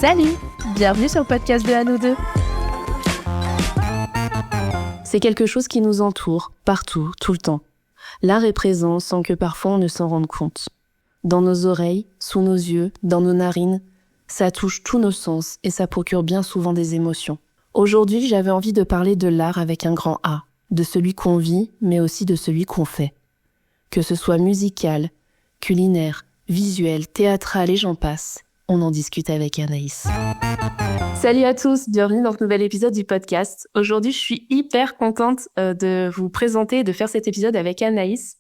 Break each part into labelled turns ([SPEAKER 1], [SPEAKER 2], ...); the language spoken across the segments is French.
[SPEAKER 1] Salut! Bienvenue sur le podcast de À nous deux. C'est quelque chose qui nous entoure, partout, tout le temps. L'art est présent sans que parfois on ne s'en rende compte. Dans nos oreilles, sous nos yeux, dans nos narines, ça touche tous nos sens et ça procure bien souvent des émotions. Aujourd'hui, j'avais envie de parler de l'art avec un grand A, de celui qu'on vit, mais aussi de celui qu'on fait. Que ce soit musical, culinaire, visuel, théâtral et j'en passe, on en discute avec Anaïs. Salut à tous, bienvenue dans ce nouvel épisode du podcast. Aujourd'hui, je suis hyper contente de vous présenter et de faire cet épisode avec Anaïs.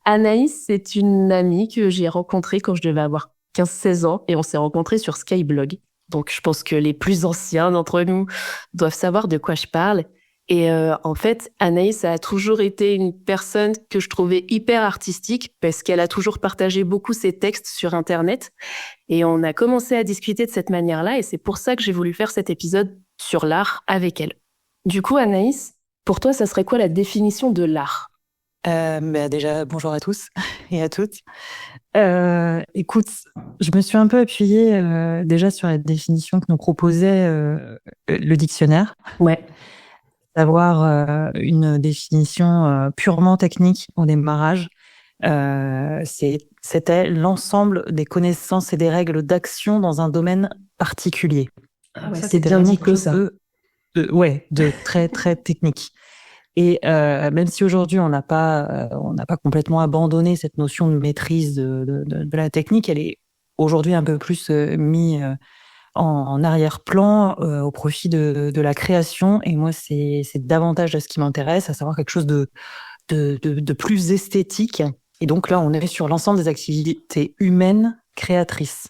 [SPEAKER 1] Anaïs, c'est une amie que j'ai rencontrée quand je devais avoir 15-16 ans et on s'est rencontrés sur Skyblog. Donc, je pense que les plus anciens d'entre nous doivent savoir de quoi je parle. Et en fait, Anaïs a toujours été une personne que je trouvais hyper artistique parce qu'elle a toujours partagé beaucoup ses textes sur Internet. Et on a commencé à discuter de cette manière-là et c'est pour ça que j'ai voulu faire cet épisode sur l'art avec elle. Du coup, Anaïs, pour toi, ça serait quoi la définition de l'art ?
[SPEAKER 2] Déjà, bonjour à tous et à toutes. Écoute, je me suis un peu appuyée déjà sur la définition que nous proposait le dictionnaire.
[SPEAKER 1] Ouais.
[SPEAKER 2] D'avoir une définition purement technique au démarrage. C'était l'ensemble des connaissances et des règles d'action dans un domaine particulier.
[SPEAKER 1] Ah ouais, c'est bien dit que ça.
[SPEAKER 2] De très, très technique. Et même si aujourd'hui on n'a pas complètement abandonné cette notion de maîtrise de la technique, elle est aujourd'hui un peu plus mise en arrière-plan au profit de la création. Et moi, c'est davantage de ce qui m'intéresse, à savoir quelque chose de plus esthétique. Et donc là, on est sur l'ensemble des activités humaines créatrices.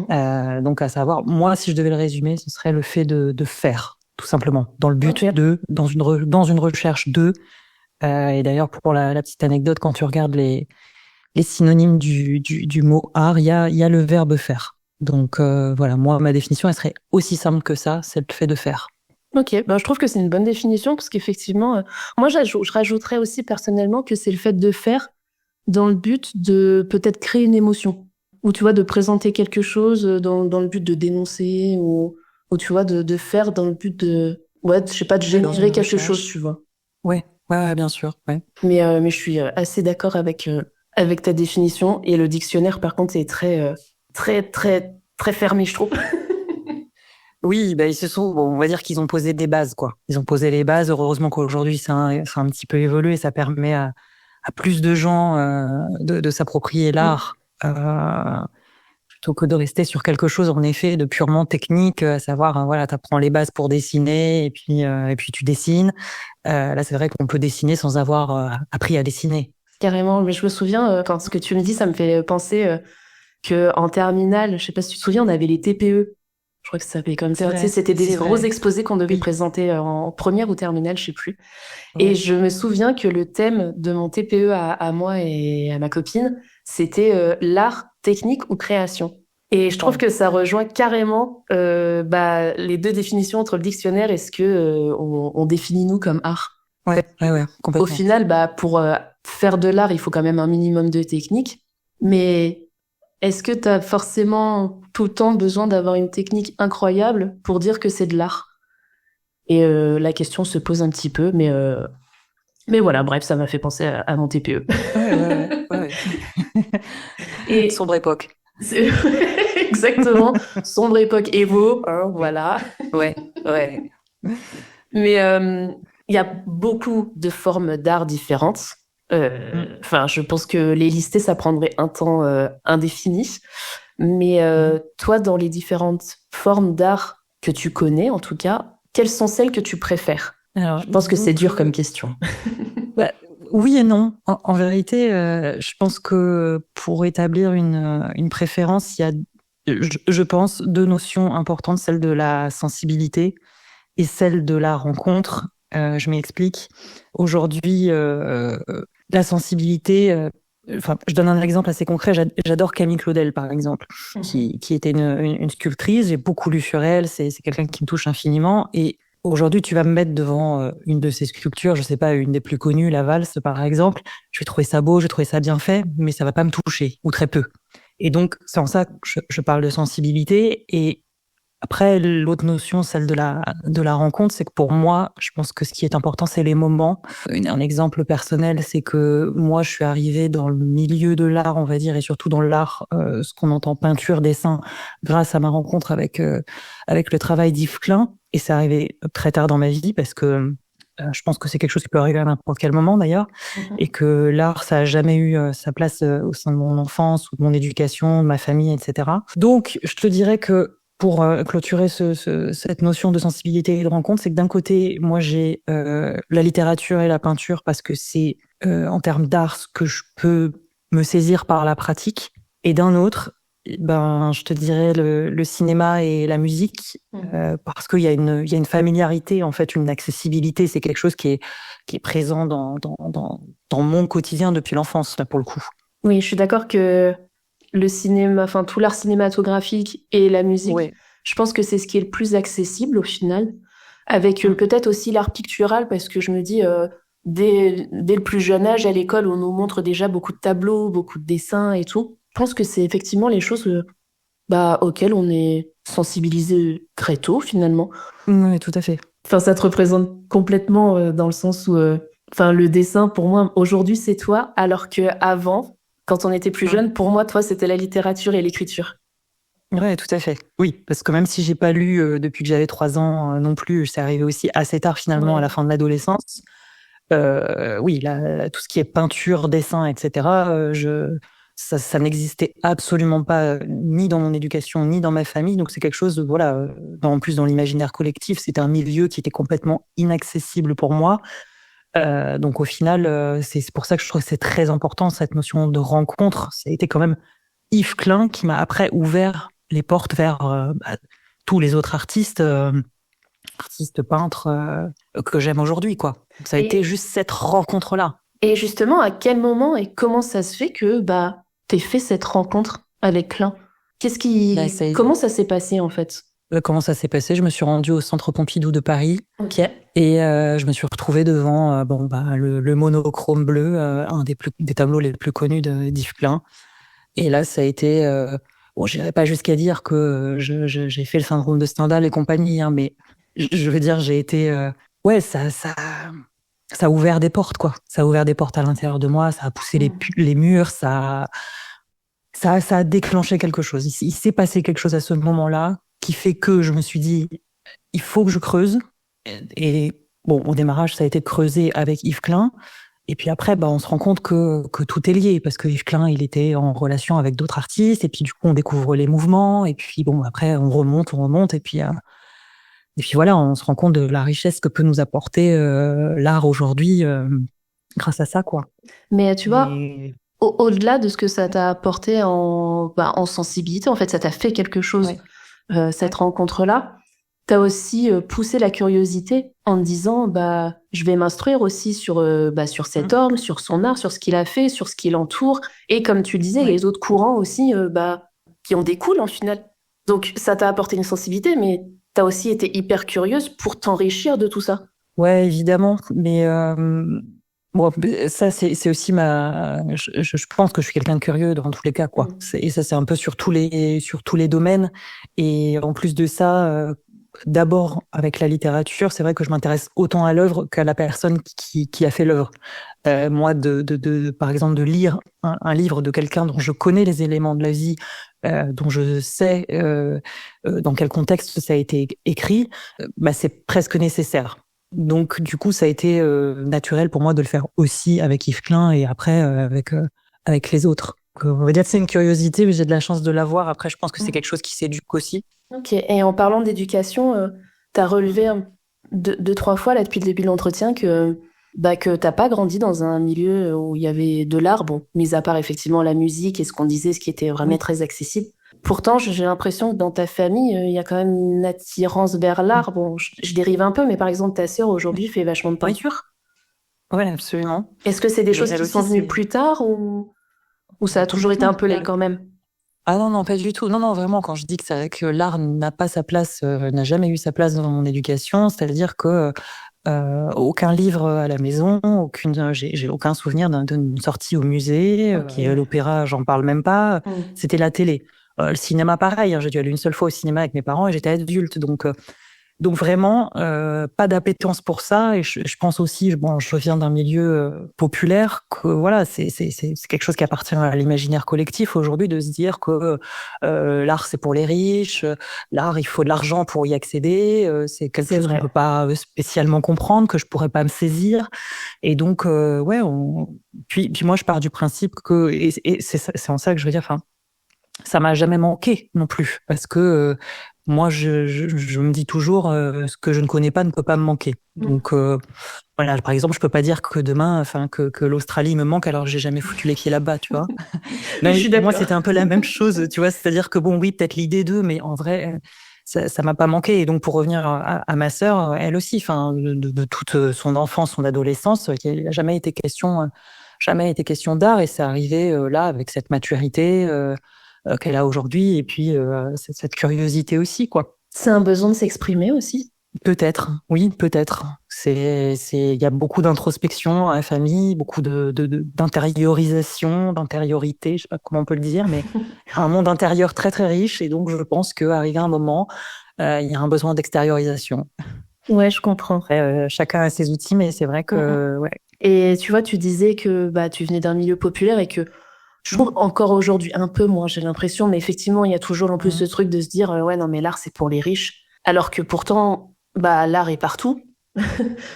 [SPEAKER 2] Donc à savoir, moi, si je devais le résumer, ce serait le fait de faire, tout simplement, dans le but dans une recherche de. Et d'ailleurs, pour la petite anecdote, quand tu regardes les synonymes du mot art, il y a le verbe faire. Donc voilà, moi, ma définition, elle serait aussi simple que ça, c'est le fait de faire.
[SPEAKER 1] Ok, je trouve que c'est une bonne définition parce qu'effectivement, moi, je rajouterais aussi personnellement que c'est le fait de faire dans le but de peut-être créer une émotion. Ou tu vois, de présenter quelque chose dans le but de dénoncer ou tu vois, de faire dans le but de, je sais pas, de générer quelque chose, tu vois.
[SPEAKER 2] Ouais, bien sûr, ouais.
[SPEAKER 1] Mais je suis assez d'accord avec ta définition et le dictionnaire, par contre, est très, très, très, très fermé, je trouve.
[SPEAKER 2] Oui, on va dire qu'ils ont posé des bases, quoi. Ils ont posé les bases. Heureusement qu'aujourd'hui, ça a un petit peu évolué. Ça permet à plus de gens de s'approprier l'art. Plutôt que de rester sur quelque chose en effet de purement technique, à savoir t'apprends les bases pour dessiner et puis tu dessines. Là c'est vrai qu'on peut dessiner sans avoir appris à dessiner.
[SPEAKER 1] Carrément, mais je me souviens quand ce que tu me dis, ça me fait penser que en terminale, je sais pas si tu te souviens, on avait les TPE. Je crois que ça s'appelait comme ça. Tu sais, c'était des gros exposés qu'on devait présenter en première ou terminale, je sais plus. Ouais. Et je me souviens que le thème de mon TPE à moi et à ma copine, c'était l'art, technique ou création. Et je trouve que ça rejoint carrément les deux définitions entre le dictionnaire et ce que on définit nous comme art.
[SPEAKER 2] Ouais, complètement.
[SPEAKER 1] Au final, pour faire de l'art, il faut quand même un minimum de technique. Mais est-ce que tu as forcément tout le temps besoin d'avoir une technique incroyable pour dire que c'est de l'art ? Et la question se pose un petit peu, mais voilà, bref, ça m'a fait penser à mon TPE.
[SPEAKER 2] Ouais. Et sombre époque.
[SPEAKER 1] Exactement, sombre époque Evo, voilà.
[SPEAKER 2] Ouais.
[SPEAKER 1] Mais il y a beaucoup de formes d'art différentes. Je pense que les lister, ça prendrait un temps indéfini. Mais toi, dans les différentes formes d'art que tu connais, en tout cas, quelles sont celles que tu préfères ? Alors, je pense que c'est dur comme question.
[SPEAKER 2] Oui et non. En vérité, je pense que pour établir une préférence, il y a, je pense, deux notions importantes, celle de la sensibilité et celle de la rencontre. Je m'explique. Aujourd'hui, la sensibilité... je donne un exemple assez concret. J'adore Camille Claudel, par exemple, qui était une sculptrice. J'ai beaucoup lu sur elle. C'est quelqu'un qui me touche infiniment. Et aujourd'hui, tu vas me mettre devant une de ses sculptures, je sais pas, une des plus connues, la valse, par exemple. Je vais trouver ça beau, je vais trouver ça bien fait, mais ça va pas me toucher, ou très peu. Et donc, c'est en ça que je parle de sensibilité. Et Après, l'autre notion, celle de la rencontre, c'est que pour moi, je pense que ce qui est important, c'est les moments. Un exemple personnel, c'est que moi, je suis arrivée dans le milieu de l'art, on va dire, et surtout dans l'art, ce qu'on entend peinture, dessin, grâce à ma rencontre avec le travail d'Yves Klein. Et c'est arrivé très tard dans ma vie parce que je pense que c'est quelque chose qui peut arriver à n'importe quel moment d'ailleurs, et que l'art, ça a jamais eu sa place au sein de mon enfance ou de mon éducation, de ma famille, etc. Donc, je te dirais que pour clôturer cette notion de sensibilité et de rencontre, c'est que d'un côté, moi, j'ai la littérature et la peinture parce que c'est en termes d'art ce que je peux me saisir par la pratique, et d'un autre, je te dirais le cinéma et la musique, parce qu'il y a une familiarité, en fait, une accessibilité. C'est quelque chose qui est présent dans mon quotidien depuis l'enfance, là, pour le coup.
[SPEAKER 1] Oui, je suis d'accord que le cinéma, enfin tout l'art cinématographique et la musique,
[SPEAKER 2] Ouais.
[SPEAKER 1] je pense que c'est ce qui est le plus accessible au final, avec peut-être aussi l'art pictural, parce que je me dis, dès le plus jeune âge à l'école, on nous montre déjà beaucoup de tableaux, beaucoup de dessins et tout. Je pense que c'est effectivement les choses auxquelles on est sensibilisé très tôt finalement.
[SPEAKER 2] Oui, tout à fait.
[SPEAKER 1] Enfin, ça te représente complètement dans le sens où, le dessin pour moi aujourd'hui c'est toi, alors que avant, quand on était plus jeune, pour moi toi c'était la littérature et l'écriture.
[SPEAKER 2] Ouais, tout à fait. Oui, parce que même si j'ai pas lu depuis que j'avais 3 ans non plus, c'est arrivé aussi assez tard finalement,
[SPEAKER 1] Ouais.
[SPEAKER 2] à la fin de l'adolescence. Oui, tout ce qui est peinture, dessin, etc. Ça n'existait absolument pas ni dans mon éducation ni dans ma famille. Donc c'est quelque chose de, voilà, en plus dans l'imaginaire collectif, c'était un milieu qui était complètement inaccessible pour moi. Donc au final, c'est pour ça que je trouve que c'est très important cette notion de rencontre. Ça a été quand même Yves Klein qui m'a après ouvert les portes vers tous les autres artistes peintres que j'aime aujourd'hui, quoi. Donc, ça a été juste cette rencontre-là.
[SPEAKER 1] Et justement, à quel moment et comment ça se fait que t'aies fait cette rencontre avec Klein? Comment ça s'est passé en fait?
[SPEAKER 2] Comment ça s'est passé? Je me suis rendue au Centre Pompidou de Paris.
[SPEAKER 1] Ok.
[SPEAKER 2] Et je me suis retrouvée devant le monochrome bleu, un des tableaux les plus connus d'Yves Klein. Et là, ça a été... bon, j'irai pas jusqu'à dire que j'ai fait le syndrome de Stendhal et compagnie, hein, mais je veux dire, j'ai été... ouais, ça a ouvert des portes, quoi. Ça a ouvert des portes à l'intérieur de moi, ça a poussé les murs, ça a déclenché quelque chose. Il s'est passé quelque chose à ce moment-là qui fait que je me suis dit, il faut que je creuse. Et bon, au démarrage, ça a été de creuser avec Yves Klein. Et puis après, on se rend compte que tout est lié, parce que Yves Klein, il était en relation avec d'autres artistes, et puis du coup, on découvre les mouvements, et puis bon, après, on remonte, et puis voilà, on se rend compte de la richesse que peut nous apporter l'art aujourd'hui grâce à ça, quoi.
[SPEAKER 1] Mais tu vois, au-delà de ce que ça t'a apporté en sensibilité, en fait, ça t'a fait quelque chose, cette rencontre-là. T'as aussi poussé la curiosité en te disant, je vais m'instruire aussi sur cet homme, sur son art, sur ce qu'il a fait, sur ce qui l'entoure, et comme tu le disais, les autres courants aussi, qui en découlent en final. Donc, ça t'a apporté une sensibilité, mais t'as aussi été hyper curieuse pour t'enrichir de tout ça.
[SPEAKER 2] Ouais, évidemment, mais bon, ça c'est aussi je pense que je suis quelqu'un de curieux dans tous les cas, quoi. Et ça c'est un peu sur tous les domaines. Et en plus de ça, d'abord avec la littérature, c'est vrai que je m'intéresse autant à l'œuvre qu'à la personne qui a fait l'œuvre. Moi, par exemple, de lire un livre de quelqu'un dont je connais les éléments de la vie, dont je sais dans quel contexte ça a été écrit, c'est presque nécessaire. Donc, du coup, ça a été naturel pour moi de le faire aussi avec Yves Klein et après avec les autres. Donc, on va dire que c'est une curiosité, mais j'ai de la chance de l'avoir. Après, je pense que c'est quelque chose qui s'éduque aussi.
[SPEAKER 1] Ok, et en parlant d'éducation, t'as relevé deux, trois fois là depuis le début de l'entretien que t'as pas grandi dans un milieu où il y avait de l'art, bon, mis à part effectivement la musique et ce qu'on disait, ce qui était vraiment très accessible. Pourtant, j'ai l'impression que dans ta famille, il y a quand même une attirance vers l'art. Bon, je dérive un peu, mais par exemple, ta sœur aujourd'hui fait vachement de peinture.
[SPEAKER 2] Oui, absolument.
[SPEAKER 1] Est-ce que c'est des choses qui sont venues plus tard ou ça a toujours été un peu laid quand même?
[SPEAKER 2] Ah non, non, pas du tout. Non, non, vraiment, quand je dis que l'art n'a pas sa place, n'a jamais eu sa place dans mon éducation, c'est-à-dire que aucun livre à la maison, j'ai aucun souvenir d'une sortie au musée, qui est l'opéra, j'en parle même pas. C'était la télé. Le cinéma, pareil, hein, j'ai dû aller une seule fois au cinéma avec mes parents et j'étais adulte. Donc vraiment, pas d'appétence pour ça. Et je pense aussi, bon, je viens d'un milieu populaire, que voilà, c'est quelque chose qui appartient à l'imaginaire collectif aujourd'hui, de se dire que l'art c'est pour les riches, l'art il faut de l'argent pour y accéder, c'est quelque chose qu'on peut pas spécialement comprendre, que je pourrais pas me saisir. Et donc ouais, puis moi je pars du principe que et c'est en ça que je veux dire, enfin, ça m'a jamais manqué non plus, parce que moi, je me dis toujours, ce que je ne connais pas ne peut pas me manquer. Donc, voilà, par exemple, je peux pas dire que demain, enfin, que l'Australie me manque alors que j'ai jamais foutu les pieds là-bas, tu vois. Mais moi, c'était un peu la même chose, tu vois. C'est-à-dire que bon, oui, peut-être l'idée d'eux, mais en vrai, ça m'a pas manqué. Et donc, pour revenir à ma sœur, elle aussi, enfin, de toute son enfance, son adolescence, il n'a jamais été question d'art, et c'est arrivé là avec cette maturité. Qu'elle a aujourd'hui, et puis cette curiosité aussi, quoi.
[SPEAKER 1] C'est un besoin de s'exprimer aussi.
[SPEAKER 2] Peut-être, oui, peut-être. Il y a beaucoup d'introspection à la famille, beaucoup d'intériorisation, d'intériorité, je sais pas comment on peut le dire, mais un monde intérieur très très riche, et donc je pense qu'arrivé un moment, il y a un besoin d'extériorisation.
[SPEAKER 1] Ouais, je comprends.
[SPEAKER 2] Après, chacun a ses outils, mais c'est vrai que, ouais.
[SPEAKER 1] Et tu vois, tu disais que bah tu venais d'un milieu populaire et que je trouve encore aujourd'hui un peu moins, j'ai l'impression, mais effectivement, il y a toujours en plus ce truc de se dire ouais, non, mais l'art, c'est pour les riches. Alors que pourtant, bah, l'art est partout.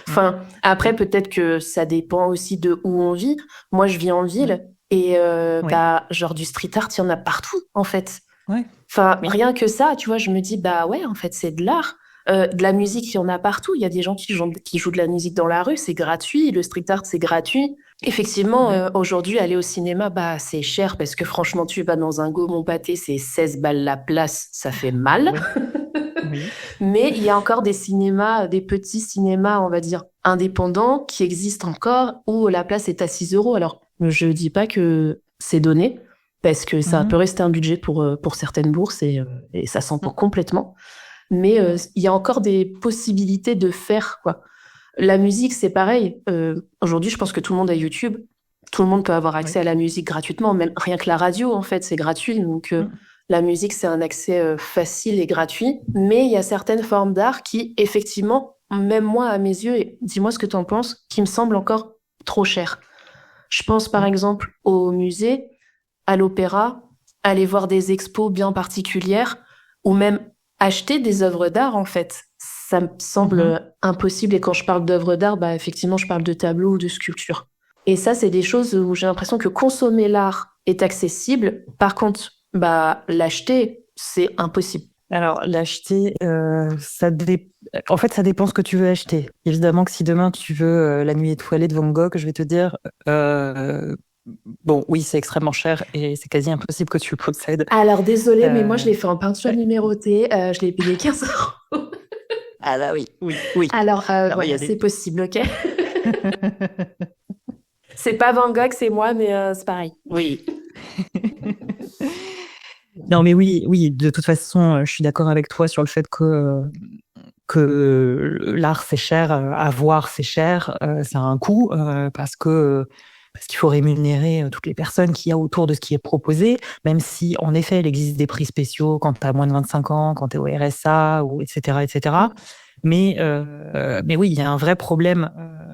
[SPEAKER 1] Enfin, après, peut-être que ça dépend aussi de où on vit. Moi, je vis en ville et bah, genre du street art, il y en a partout, en fait.
[SPEAKER 2] Ouais.
[SPEAKER 1] Enfin, rien que ça, tu vois, je me dis, bah ouais, en fait, c'est de l'art. De la musique, il y en a partout. Il y a des gens qui jouent de la musique dans la rue, c'est gratuit. Le street art, c'est gratuit. Effectivement, aujourd'hui, aller au cinéma, bah, c'est cher parce que franchement, tu vas dans un Gaumont Pâté, c'est 16 balles la place, ça fait mal.
[SPEAKER 2] Oui.
[SPEAKER 1] Mais il y a encore des cinémas, des petits cinémas, on va dire, indépendants qui existent encore où la place est à 6 euros. Alors, je dis pas que c'est donné parce que ça peut rester un budget pour certaines bourses et ça s'entend complètement. Mais il y a encore des possibilités de faire, quoi. La musique, c'est pareil. Aujourd'hui, je pense que tout le monde a YouTube. Tout le monde peut avoir accès à la musique gratuitement. Même rien que la radio, en fait, c'est gratuit. Donc, la musique, c'est un accès facile et gratuit. Mais il y a certaines formes d'art qui, effectivement, même moi, à mes yeux, et dis-moi ce que tu en penses, qui me semblent encore trop chères. Je pense, par exemple, au musée, à l'opéra, aller voir des expos bien particulières, ou même acheter des œuvres d'art, en fait. Ça me semble impossible. Et quand je parle d'œuvres d'art, bah, effectivement, je parle de tableaux ou de sculptures. Et ça, c'est des choses où j'ai l'impression que consommer l'art est accessible. Par contre, bah, l'acheter, c'est impossible.
[SPEAKER 2] Alors, l'acheter, en fait, ça dépend ce que tu veux acheter. Évidemment que si demain tu veux La Nuit étoilée de Van Gogh, je vais te dire, bon, oui, c'est extrêmement cher et c'est quasi impossible que tu le possèdes.
[SPEAKER 1] Alors, désolée, mais moi, je l'ai fait en peinture numérotée. Je l'ai payé 15 €.
[SPEAKER 2] Ah là, oui.
[SPEAKER 1] Alors, voilà, c'est possible, ok. C'est pas Van Gogh, c'est moi, mais c'est pareil.
[SPEAKER 2] Oui. Non, mais oui, de toute façon, je suis d'accord avec toi sur le fait que l'art c'est cher, à voir c'est cher, ça a un coût, parce qu'il faut rémunérer toutes les personnes qu'il y a autour de ce qui est proposé, même si en effet il existe des prix spéciaux quand tu as moins de 25 ans, quand tu es au RSA, ou etc. Mais oui, il y a un vrai problème,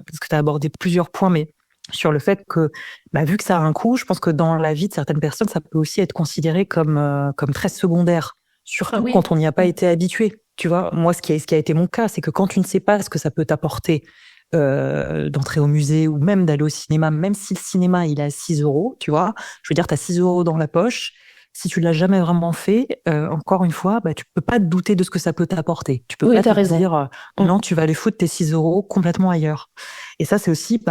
[SPEAKER 2] parce que tu as abordé plusieurs points, mais sur le fait que, vu que ça a un coût, je pense que dans la vie de certaines personnes, ça peut aussi être considéré comme très secondaire, surtout quand on n'y a pas été habitué. Tu vois, moi, ce qui a été mon cas, c'est que quand tu ne sais pas ce que ça peut t'apporter d'entrer au musée ou même d'aller au cinéma, même si le cinéma, il est à 6 €, tu vois, je veux dire, tu as 6 € dans la poche. Si tu l'as jamais vraiment fait, encore une fois, tu peux pas te douter de ce que ça peut t'apporter. Tu peux pas te dire, non, tu vas aller foutre tes 6 € complètement ailleurs. Et ça, c'est aussi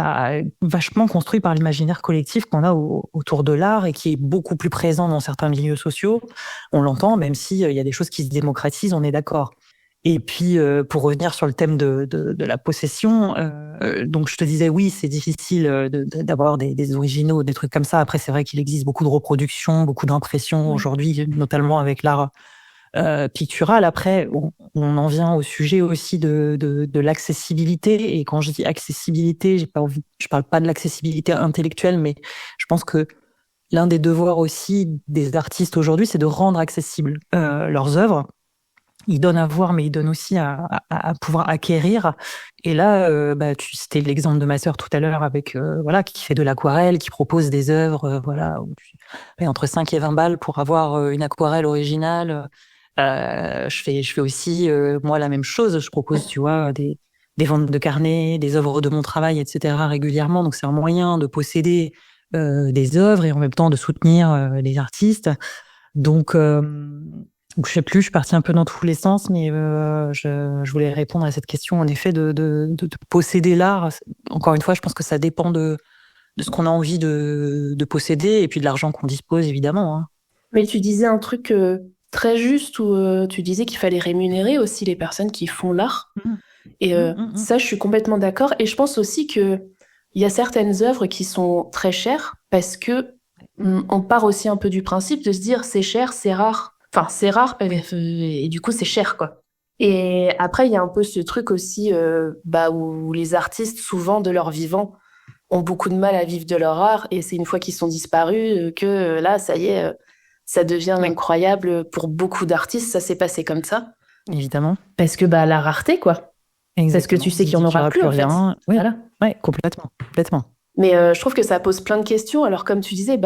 [SPEAKER 2] vachement construit par l'imaginaire collectif qu'on a autour de l'art et qui est beaucoup plus présent dans certains milieux sociaux. On l'entend, même s'il y a des choses qui se démocratisent, on est d'accord. Et puis, pour revenir sur le thème de la possession, donc je te disais, oui, c'est difficile d'avoir des originaux, des trucs comme ça. Après, c'est vrai qu'il existe beaucoup de reproductions, beaucoup d'impressions aujourd'hui, notamment avec l'art pictural. Après, on en vient au sujet aussi de l'accessibilité. Et quand je dis accessibilité, je parle pas de l'accessibilité intellectuelle, mais je pense que l'un des devoirs aussi des artistes aujourd'hui, c'est de rendre accessibles leurs œuvres. Ils donnent à voir, mais ils donnent aussi à pouvoir acquérir. Et là, tu citais l'exemple de ma sœur tout à l'heure avec qui fait de l'aquarelle, qui propose des œuvres, où tu payes entre 5 et 20 balles pour avoir une aquarelle originale. Je fais aussi moi la même chose. Je propose, tu vois, des ventes de carnets, des œuvres de mon travail, etc. régulièrement. Donc c'est un moyen de posséder des œuvres et en même temps de soutenir les artistes. Donc je sais plus, je suis partie un peu dans tous les sens, mais je voulais répondre à cette question, en effet, de posséder l'art. Encore une fois, je pense que ça dépend de ce qu'on a envie de posséder et puis de l'argent qu'on dispose, évidemment. Hein.
[SPEAKER 1] Mais tu disais un truc très juste où tu disais qu'il fallait rémunérer aussi les personnes qui font l'art. Et ça, je suis complètement d'accord. Et je pense aussi que il y a certaines œuvres qui sont très chères parce que on part aussi un peu du principe de se dire c'est cher, c'est rare. Enfin, c'est rare et du coup, c'est cher, quoi. Et après, il y a un peu ce truc aussi où les artistes, souvent de leur vivant, ont beaucoup de mal à vivre de leur art. Et c'est une fois qu'ils sont disparus que là, ça y est, ça devient incroyable pour beaucoup d'artistes. Ça s'est passé comme ça.
[SPEAKER 2] Évidemment.
[SPEAKER 1] Parce que la rareté, quoi.
[SPEAKER 2] Exactement.
[SPEAKER 1] Parce que tu sais qu'il n'y en aura plus, en fait.
[SPEAKER 2] Rien. Oui, voilà. Ouais, complètement.
[SPEAKER 1] Mais je trouve que ça pose plein de questions. Alors, comme tu disais,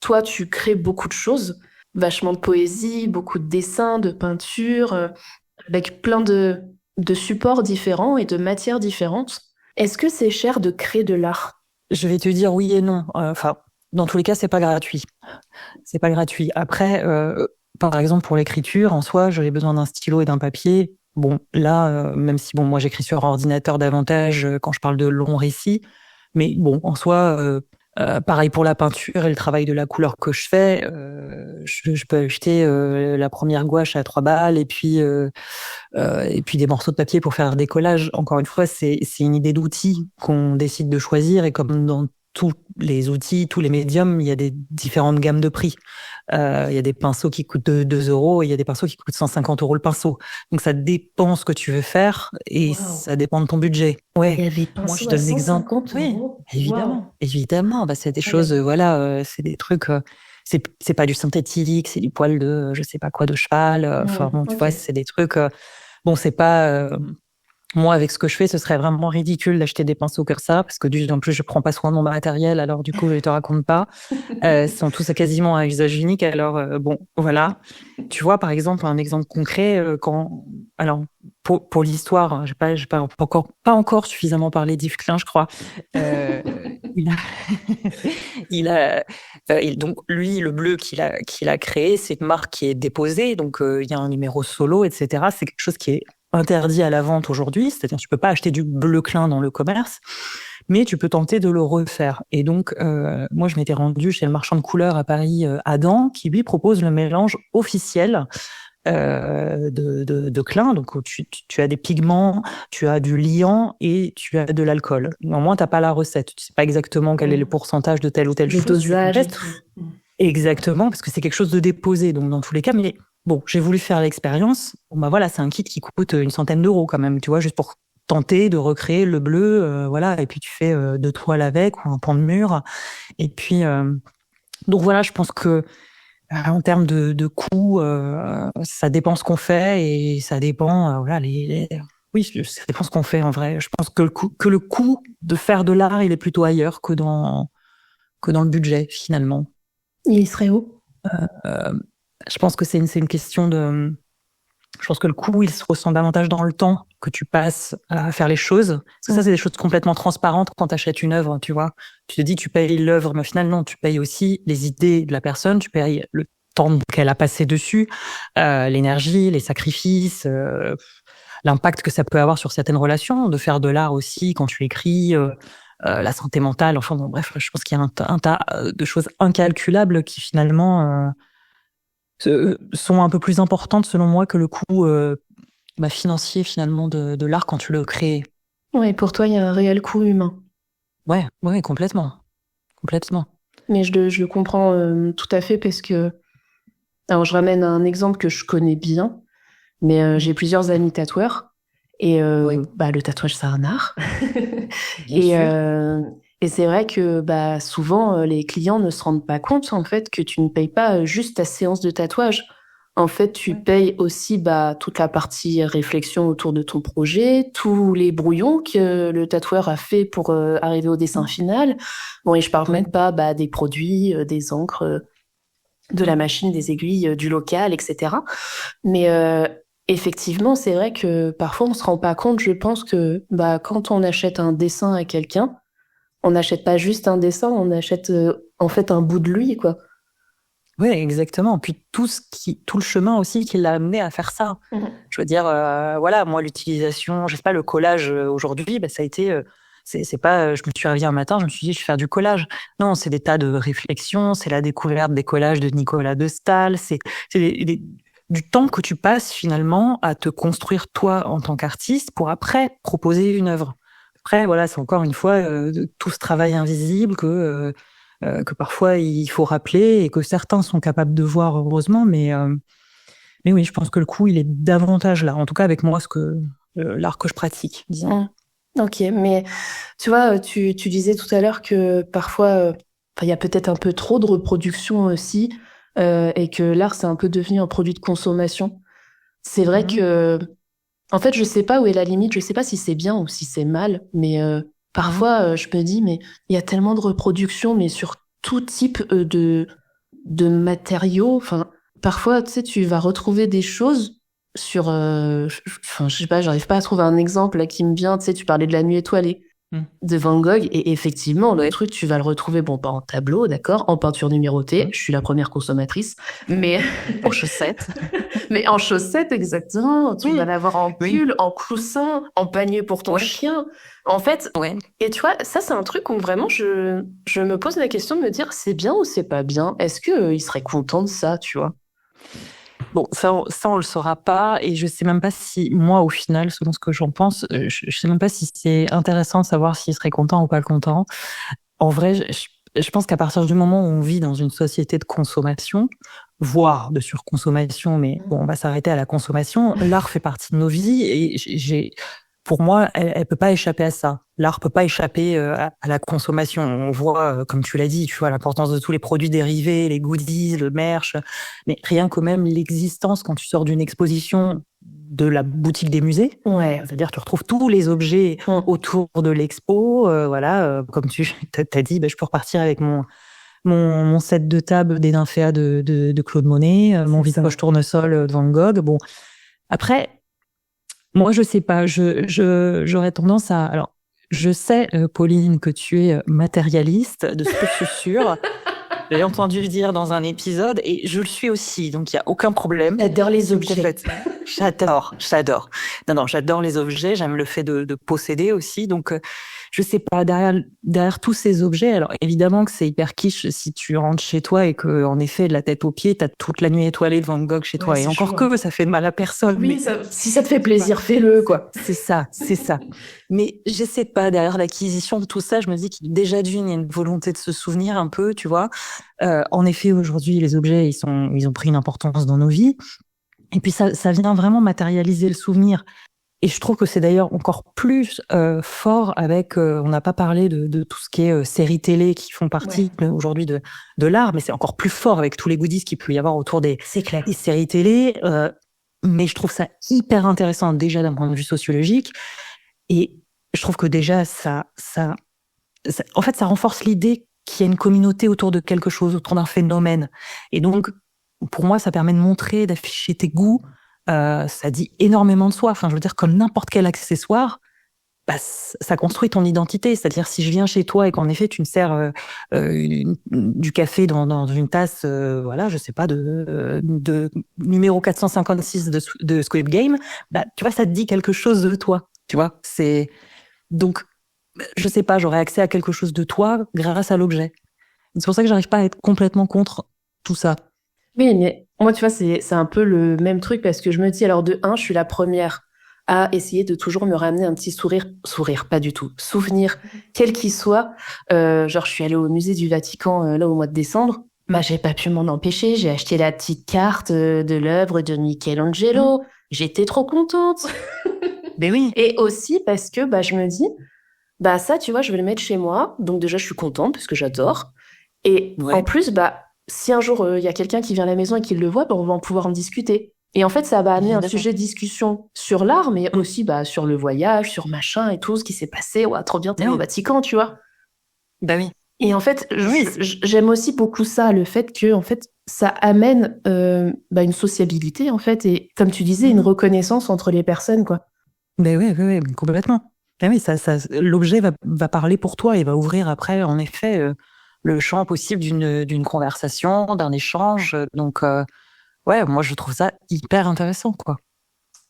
[SPEAKER 1] toi, tu crées beaucoup de choses. Vachement de poésie, beaucoup de dessins, de peinture, avec plein de supports différents et de matières différentes. Est-ce que c'est cher de créer de l'art ?
[SPEAKER 2] Je vais te dire oui et non. Dans tous les cas, c'est pas gratuit. C'est pas gratuit. Après, par exemple, pour l'écriture, en soi, j'aurais besoin d'un stylo et d'un papier. Bon, là, même si moi j'écris sur ordinateur davantage quand je parle de longs récits, mais bon, en soi, pareil pour la peinture et le travail de la couleur que je fais, je peux acheter la première gouache à 3 balles et puis des morceaux de papier pour faire des collages. Encore une fois, c'est une idée d'outil qu'on décide de choisir et comme dans tous les outils, tous les médiums, il y a des différentes gammes de prix. Il y a des pinceaux qui coûtent 2 euros et il y a des pinceaux qui coûtent 150 euros le pinceau. Donc ça dépend ce que tu veux faire et ça dépend de ton budget. Ouais.
[SPEAKER 1] Il y a des pinceaux
[SPEAKER 2] moi je donne l'exemple.
[SPEAKER 1] Oui,
[SPEAKER 2] évidemment. C'est des choses, c'est des trucs. C'est pas du synthétique, c'est du poil de je sais pas quoi de cheval. Tu vois, c'est des trucs. C'est pas. Moi, avec ce que je fais, ce serait vraiment ridicule d'acheter des pinceaux comme ça, parce que en plus, je prends pas soin de mon matériel, alors du coup, je te raconte pas. Sont tous quasiment à usage unique, alors voilà. Tu vois, par exemple, un exemple concret, pour l'histoire, j'ai pas encore suffisamment parlé d'Yves Klein, je crois. Donc lui, le bleu qu'il a créé, c'est une marque qui est déposée, donc il y a un numéro solo, etc. C'est quelque chose qui est interdit à la vente aujourd'hui, c'est-à-dire tu peux pas acheter du bleu Klein dans le commerce, mais tu peux tenter de le refaire. Et donc, moi, je m'étais rendue chez le marchand de couleurs à Paris, Adam, qui lui propose le mélange officiel de Klein. Donc, tu as des pigments, tu as du liant et tu as de l'alcool. Néanmoins, t'as pas la recette. Tu sais pas exactement quel est le pourcentage de telle ou telle chose.
[SPEAKER 1] Le dosage.
[SPEAKER 2] Exactement, parce que c'est quelque chose de déposé. Donc, dans tous les cas, mais bon, j'ai voulu faire l'expérience. C'est un kit qui coûte une centaine d'euros quand même, tu vois, juste pour tenter de recréer le bleu, et puis tu fais 2 toiles avec ou un pan de mur. Et puis, donc voilà, je pense que en termes de coût, ça dépend ce qu'on fait et ça dépend, oui, ça dépend ce qu'on fait en vrai. Je pense que le coût de faire de l'art, il est plutôt ailleurs que dans le budget finalement.
[SPEAKER 1] Il serait où?
[SPEAKER 2] Je pense que c'est une question de. Je pense que le coût, il se ressent davantage dans le temps que tu passes à faire les choses. Parce que ça, c'est des choses complètement transparentes quand tu achètes une œuvre, tu vois. Tu te dis, tu payes l'œuvre, mais au final, non, tu payes aussi les idées de la personne, tu payes le temps qu'elle a passé dessus, l'énergie, les sacrifices, l'impact que ça peut avoir sur certaines relations, de faire de l'art aussi quand tu écris, la santé mentale. Enfin, bon, bref, je pense qu'il y a un tas de choses incalculables qui finalement sont un peu plus importantes selon moi que le coût financier finalement de l'art quand tu le crées.
[SPEAKER 1] Ouais, pour toi, il y a un réel coût humain.
[SPEAKER 2] Ouais, complètement.
[SPEAKER 1] Mais je le comprends tout à fait parce que, alors je ramène un exemple que je connais bien, mais j'ai plusieurs amis tatoueurs et le tatouage c'est un art. Et c'est vrai que bah, souvent, les clients ne se rendent pas compte en fait que tu ne payes pas juste ta séance de tatouage. En fait, tu payes aussi bah, toute la partie réflexion autour de ton projet, tous les brouillons que le tatoueur a fait pour arriver au dessin final. Bon, et je parle même pas bah, des produits, des encres, de la machine, des aiguilles, du local, etc. Mais effectivement, c'est vrai que parfois on se rend pas compte. Je pense que bah, quand on achète un dessin à quelqu'un, on n'achète pas juste un dessin, on achète en fait un bout de lui, quoi.
[SPEAKER 2] Oui, exactement. Puis tout le chemin aussi qui l'a amené à faire ça. Je veux dire, voilà, moi, l'utilisation, je sais pas, le collage aujourd'hui, bah, ça a été, c'est pas, je me suis réveillée un matin, je me suis dit, je vais faire du collage. Non, c'est des tas de réflexions, c'est la découverte des collages de Nicolas de Staël, c'est du temps que tu passes finalement à te construire toi en tant qu'artiste pour après proposer une œuvre. Après, voilà, c'est encore une fois tout ce travail invisible que parfois il faut rappeler et que certains sont capables de voir heureusement, mais oui, je pense que le coup il est davantage là, en tout cas avec moi l'art que je pratique, disons.
[SPEAKER 1] Ok, mais tu vois, tu disais tout à l'heure que parfois, il y a peut-être un peu trop de reproduction aussi, et que l'art c'est un peu devenu un produit de consommation. C'est vrai que, en fait, je sais pas où est la limite, je sais pas si c'est bien ou si c'est mal, mais parfois je me dis, mais il y a tellement de reproduction, mais sur tout type de matériaux. Enfin, parfois, tu sais, tu vas retrouver des choses sur, enfin, je sais pas, j'arrive pas à trouver un exemple là qui me vient. Tu sais, tu parlais de La Nuit étoilée de Van Gogh, et effectivement, le truc, tu vas le retrouver, bon, pas en tableau, d'accord, en peinture numérotée. Je suis la première consommatrice, mais
[SPEAKER 2] En chaussettes.
[SPEAKER 1] mais en chaussettes, exactement. Tu vas l'avoir en
[SPEAKER 2] Oui.
[SPEAKER 1] pull, en coussin, en panier pour ton chien. En fait, et tu vois, ça, c'est un truc où vraiment je me pose la question de me dire, c'est bien ou c'est pas bien? Est-ce que il serait content de ça, tu vois?
[SPEAKER 2] Bon, ça, on le saura pas, et je sais même pas si, moi, au final, selon ce que j'en pense, je sais même pas si c'est intéressant de savoir s'il serait content ou pas content. En vrai, je pense qu'à partir du moment où on vit dans une société de consommation, voire de surconsommation, mais bon, on va s'arrêter à la consommation, l'art fait partie de nos vies, et pour moi, elle peut pas échapper à ça. L'art peut pas échapper à la consommation. On voit, comme tu l'as dit, tu vois, l'importance de tous les produits dérivés, les goodies, le merch, mais rien que même l'existence quand tu sors d'une exposition de la boutique des musées.
[SPEAKER 1] Ouais.
[SPEAKER 2] C'est-à-dire, tu retrouves tous les objets autour de l'expo. Voilà, comme tu t'as dit, je peux repartir avec mon set de table des nymphéas de Claude Monet, mon vide-poche tournesol de Van Gogh. Bon, après, moi, je sais pas. J'aurais tendance à. Alors, je sais, Pauline, que tu es matérialiste, de ce que je suis sûre. J'ai entendu dire dans un épisode, et je le suis aussi, donc il y a aucun problème.
[SPEAKER 1] J'adore les objets.
[SPEAKER 2] J'adore. Non, j'adore les objets. J'aime le fait de posséder aussi. Donc, je sais pas, derrière tous ces objets, alors évidemment que c'est hyper quiche si tu rentres chez toi et que, en effet, de la tête aux pieds, t'as toute La Nuit étoilée de Van Gogh chez toi. Et encore que ça fait de mal à personne.
[SPEAKER 1] Oui,
[SPEAKER 2] mais
[SPEAKER 1] si ça te fait plaisir, fais-le, quoi.
[SPEAKER 2] c'est ça. Mais je sais pas, derrière l'acquisition de tout ça, je me dis qu'il déjà d'une, il y a une volonté de se souvenir un peu, tu vois. En effet, aujourd'hui, les objets, ils ont pris une importance dans nos vies. Et puis ça vient vraiment matérialiser le souvenir. Et je trouve que c'est d'ailleurs encore plus fort avec, on n'a pas parlé de tout ce qui est séries télé qui font partie aujourd'hui de l'art, mais c'est encore plus fort avec tous les goodies qu'il peut y avoir autour des séries télé. Mais je trouve ça hyper intéressant déjà d'un point de vue sociologique. Et je trouve que déjà en fait, ça renforce l'idée qu'il y a une communauté autour de quelque chose, autour d'un phénomène. Et donc, pour moi, ça permet de montrer, d'afficher tes goûts. Ça dit énormément de soi. Enfin, je veux dire, comme n'importe quel accessoire, ça construit ton identité. C'est-à-dire, si je viens chez toi et qu'en effet, tu me sers du café dans une tasse, voilà, je sais pas, de numéro 456 de Squid Game, tu vois, ça te dit quelque chose de toi. Tu vois, donc, je sais pas, j'aurais accès à quelque chose de toi grâce à l'objet. C'est pour ça que j'arrive pas à être complètement contre tout ça.
[SPEAKER 1] Oui, mais moi, tu vois, c'est un peu le même truc parce que je me dis, alors de un, je suis la première à essayer de toujours me ramener un petit sourire, pas du tout, souvenir, quel qu'il soit. Genre, je suis allée au musée du Vatican là au mois de décembre. J'ai pas pu m'en empêcher. J'ai acheté la petite carte de l'œuvre de Michelangelo. J'étais trop contente.
[SPEAKER 2] Mais oui.
[SPEAKER 1] Et aussi parce que je me dis, bah ça, tu vois, je vais le mettre chez moi. Donc déjà, je suis contente parce que j'adore. Et en
[SPEAKER 2] Ouais.
[SPEAKER 1] plus, bah, si un jour il y a quelqu'un qui vient à la maison et qui le voit, bah, on va en pouvoir en discuter. Et en fait, ça va amener un
[SPEAKER 2] Évidemment.
[SPEAKER 1] sujet de discussion sur l'art, mais
[SPEAKER 2] Mm.
[SPEAKER 1] aussi bah, sur le voyage, sur machin et tout, ce qui s'est passé. Ouais, trop bien, t'es au
[SPEAKER 2] Oui.
[SPEAKER 1] Vatican, tu vois.
[SPEAKER 2] Bah oui.
[SPEAKER 1] Et en fait,
[SPEAKER 2] Oui.
[SPEAKER 1] j'aime aussi beaucoup ça, le fait que en fait, ça amène bah, une sociabilité, en fait, et comme tu disais, une
[SPEAKER 2] Mhm.
[SPEAKER 1] reconnaissance entre les personnes, quoi.
[SPEAKER 2] Mais oui, oui, oui, mais complètement. Ah oui, l'objet va parler pour toi et va ouvrir après, en effet, le champ possible d'une conversation, d'un échange. Donc, ouais, moi, je trouve ça hyper intéressant, quoi.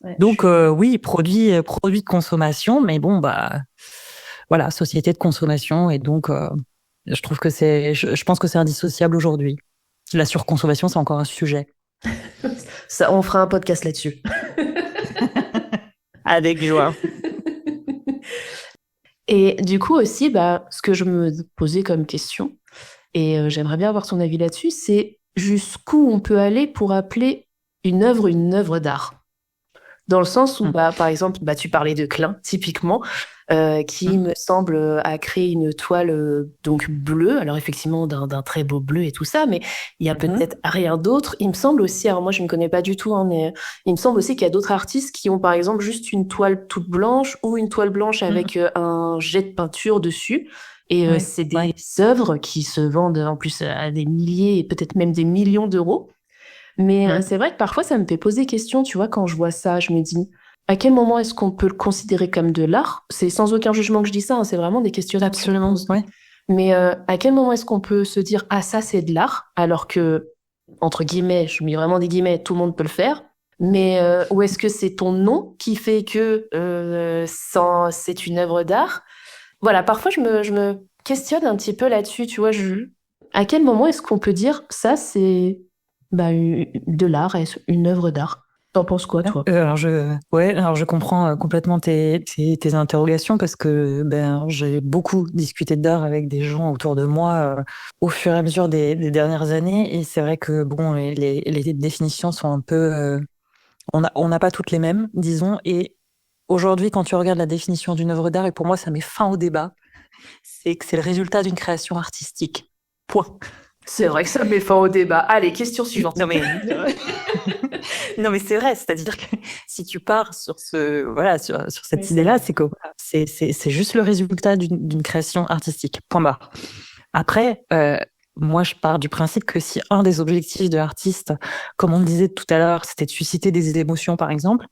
[SPEAKER 1] Ouais, je
[SPEAKER 2] Donc,
[SPEAKER 1] suis...
[SPEAKER 2] oui, produit de consommation, mais bon, bah, voilà, société de consommation. Et donc, je trouve que je pense que c'est indissociable aujourd'hui. La surconsommation, c'est encore un sujet.
[SPEAKER 1] Ça, on fera un podcast là-dessus.
[SPEAKER 2] Avec joie.
[SPEAKER 1] Et du coup aussi, bah, ce que je me posais comme question, et j'aimerais bien avoir ton avis là-dessus, c'est jusqu'où on peut aller pour appeler une œuvre d'art. Dans le sens où,
[SPEAKER 2] Mm.
[SPEAKER 1] bah, par exemple, bah, tu parlais de Klein, typiquement, qui
[SPEAKER 2] Mm.
[SPEAKER 1] me semble a créé une toile donc bleue, alors effectivement d'un très beau bleu et tout ça, mais il y a
[SPEAKER 2] Mhm.
[SPEAKER 1] peut-être rien d'autre. Il me semble aussi, alors moi je ne connais pas du tout, hein, mais il me semble aussi qu'il y a d'autres artistes qui ont par exemple juste une toile toute blanche ou une toile blanche
[SPEAKER 2] Mm.
[SPEAKER 1] avec un jet de peinture dessus. Et
[SPEAKER 2] Ouais,
[SPEAKER 1] c'est
[SPEAKER 2] ouais.
[SPEAKER 1] des œuvres qui se vendent en plus à des milliers et peut-être même des millions d'euros. Mais
[SPEAKER 2] Mm.
[SPEAKER 1] c'est vrai que parfois, ça me fait poser question, tu vois, quand je vois ça, je me dis, à quel moment est-ce qu'on peut le considérer comme de l'art? C'est sans aucun jugement que je dis ça, hein, c'est vraiment des questionnements que je me
[SPEAKER 2] Absolument,
[SPEAKER 1] pose.
[SPEAKER 2] ouais.
[SPEAKER 1] Mais à quel moment est-ce qu'on peut se dire, ah, ça, c'est de l'art, alors que, entre guillemets, je mets vraiment des guillemets, tout le monde peut le faire. Mais ou est-ce que c'est ton nom qui fait que c'est une œuvre d'art? Voilà, parfois, je me questionne un petit peu là-dessus, tu vois, à quel moment est-ce qu'on peut dire, ça, c'est bah, de l'art, une œuvre d'art. T'en penses quoi, toi?
[SPEAKER 2] Alors je comprends complètement tes interrogations parce que ben j'ai beaucoup discuté d'art avec des gens autour de moi au fur et à mesure des dernières années et c'est vrai que bon les définitions sont un peu on n'a pas toutes les mêmes disons et aujourd'hui quand tu regardes la définition d'une œuvre d'art et pour moi ça met fin au débat c'est que c'est le résultat d'une création artistique. Point.
[SPEAKER 1] C'est vrai que ça met fin au débat. Allez, question suivante.
[SPEAKER 2] Non mais non mais c'est vrai, c'est-à-dire que si tu pars sur sur
[SPEAKER 1] Oui,
[SPEAKER 2] cette
[SPEAKER 1] c'est
[SPEAKER 2] idée-là,
[SPEAKER 1] vrai.
[SPEAKER 2] c'est que voilà, c'est juste le résultat d'une création artistique. Point barre. Après, moi je pars du principe que si un des objectifs de l'artiste, comme on le disait tout à l'heure, c'était de susciter des émotions par exemple,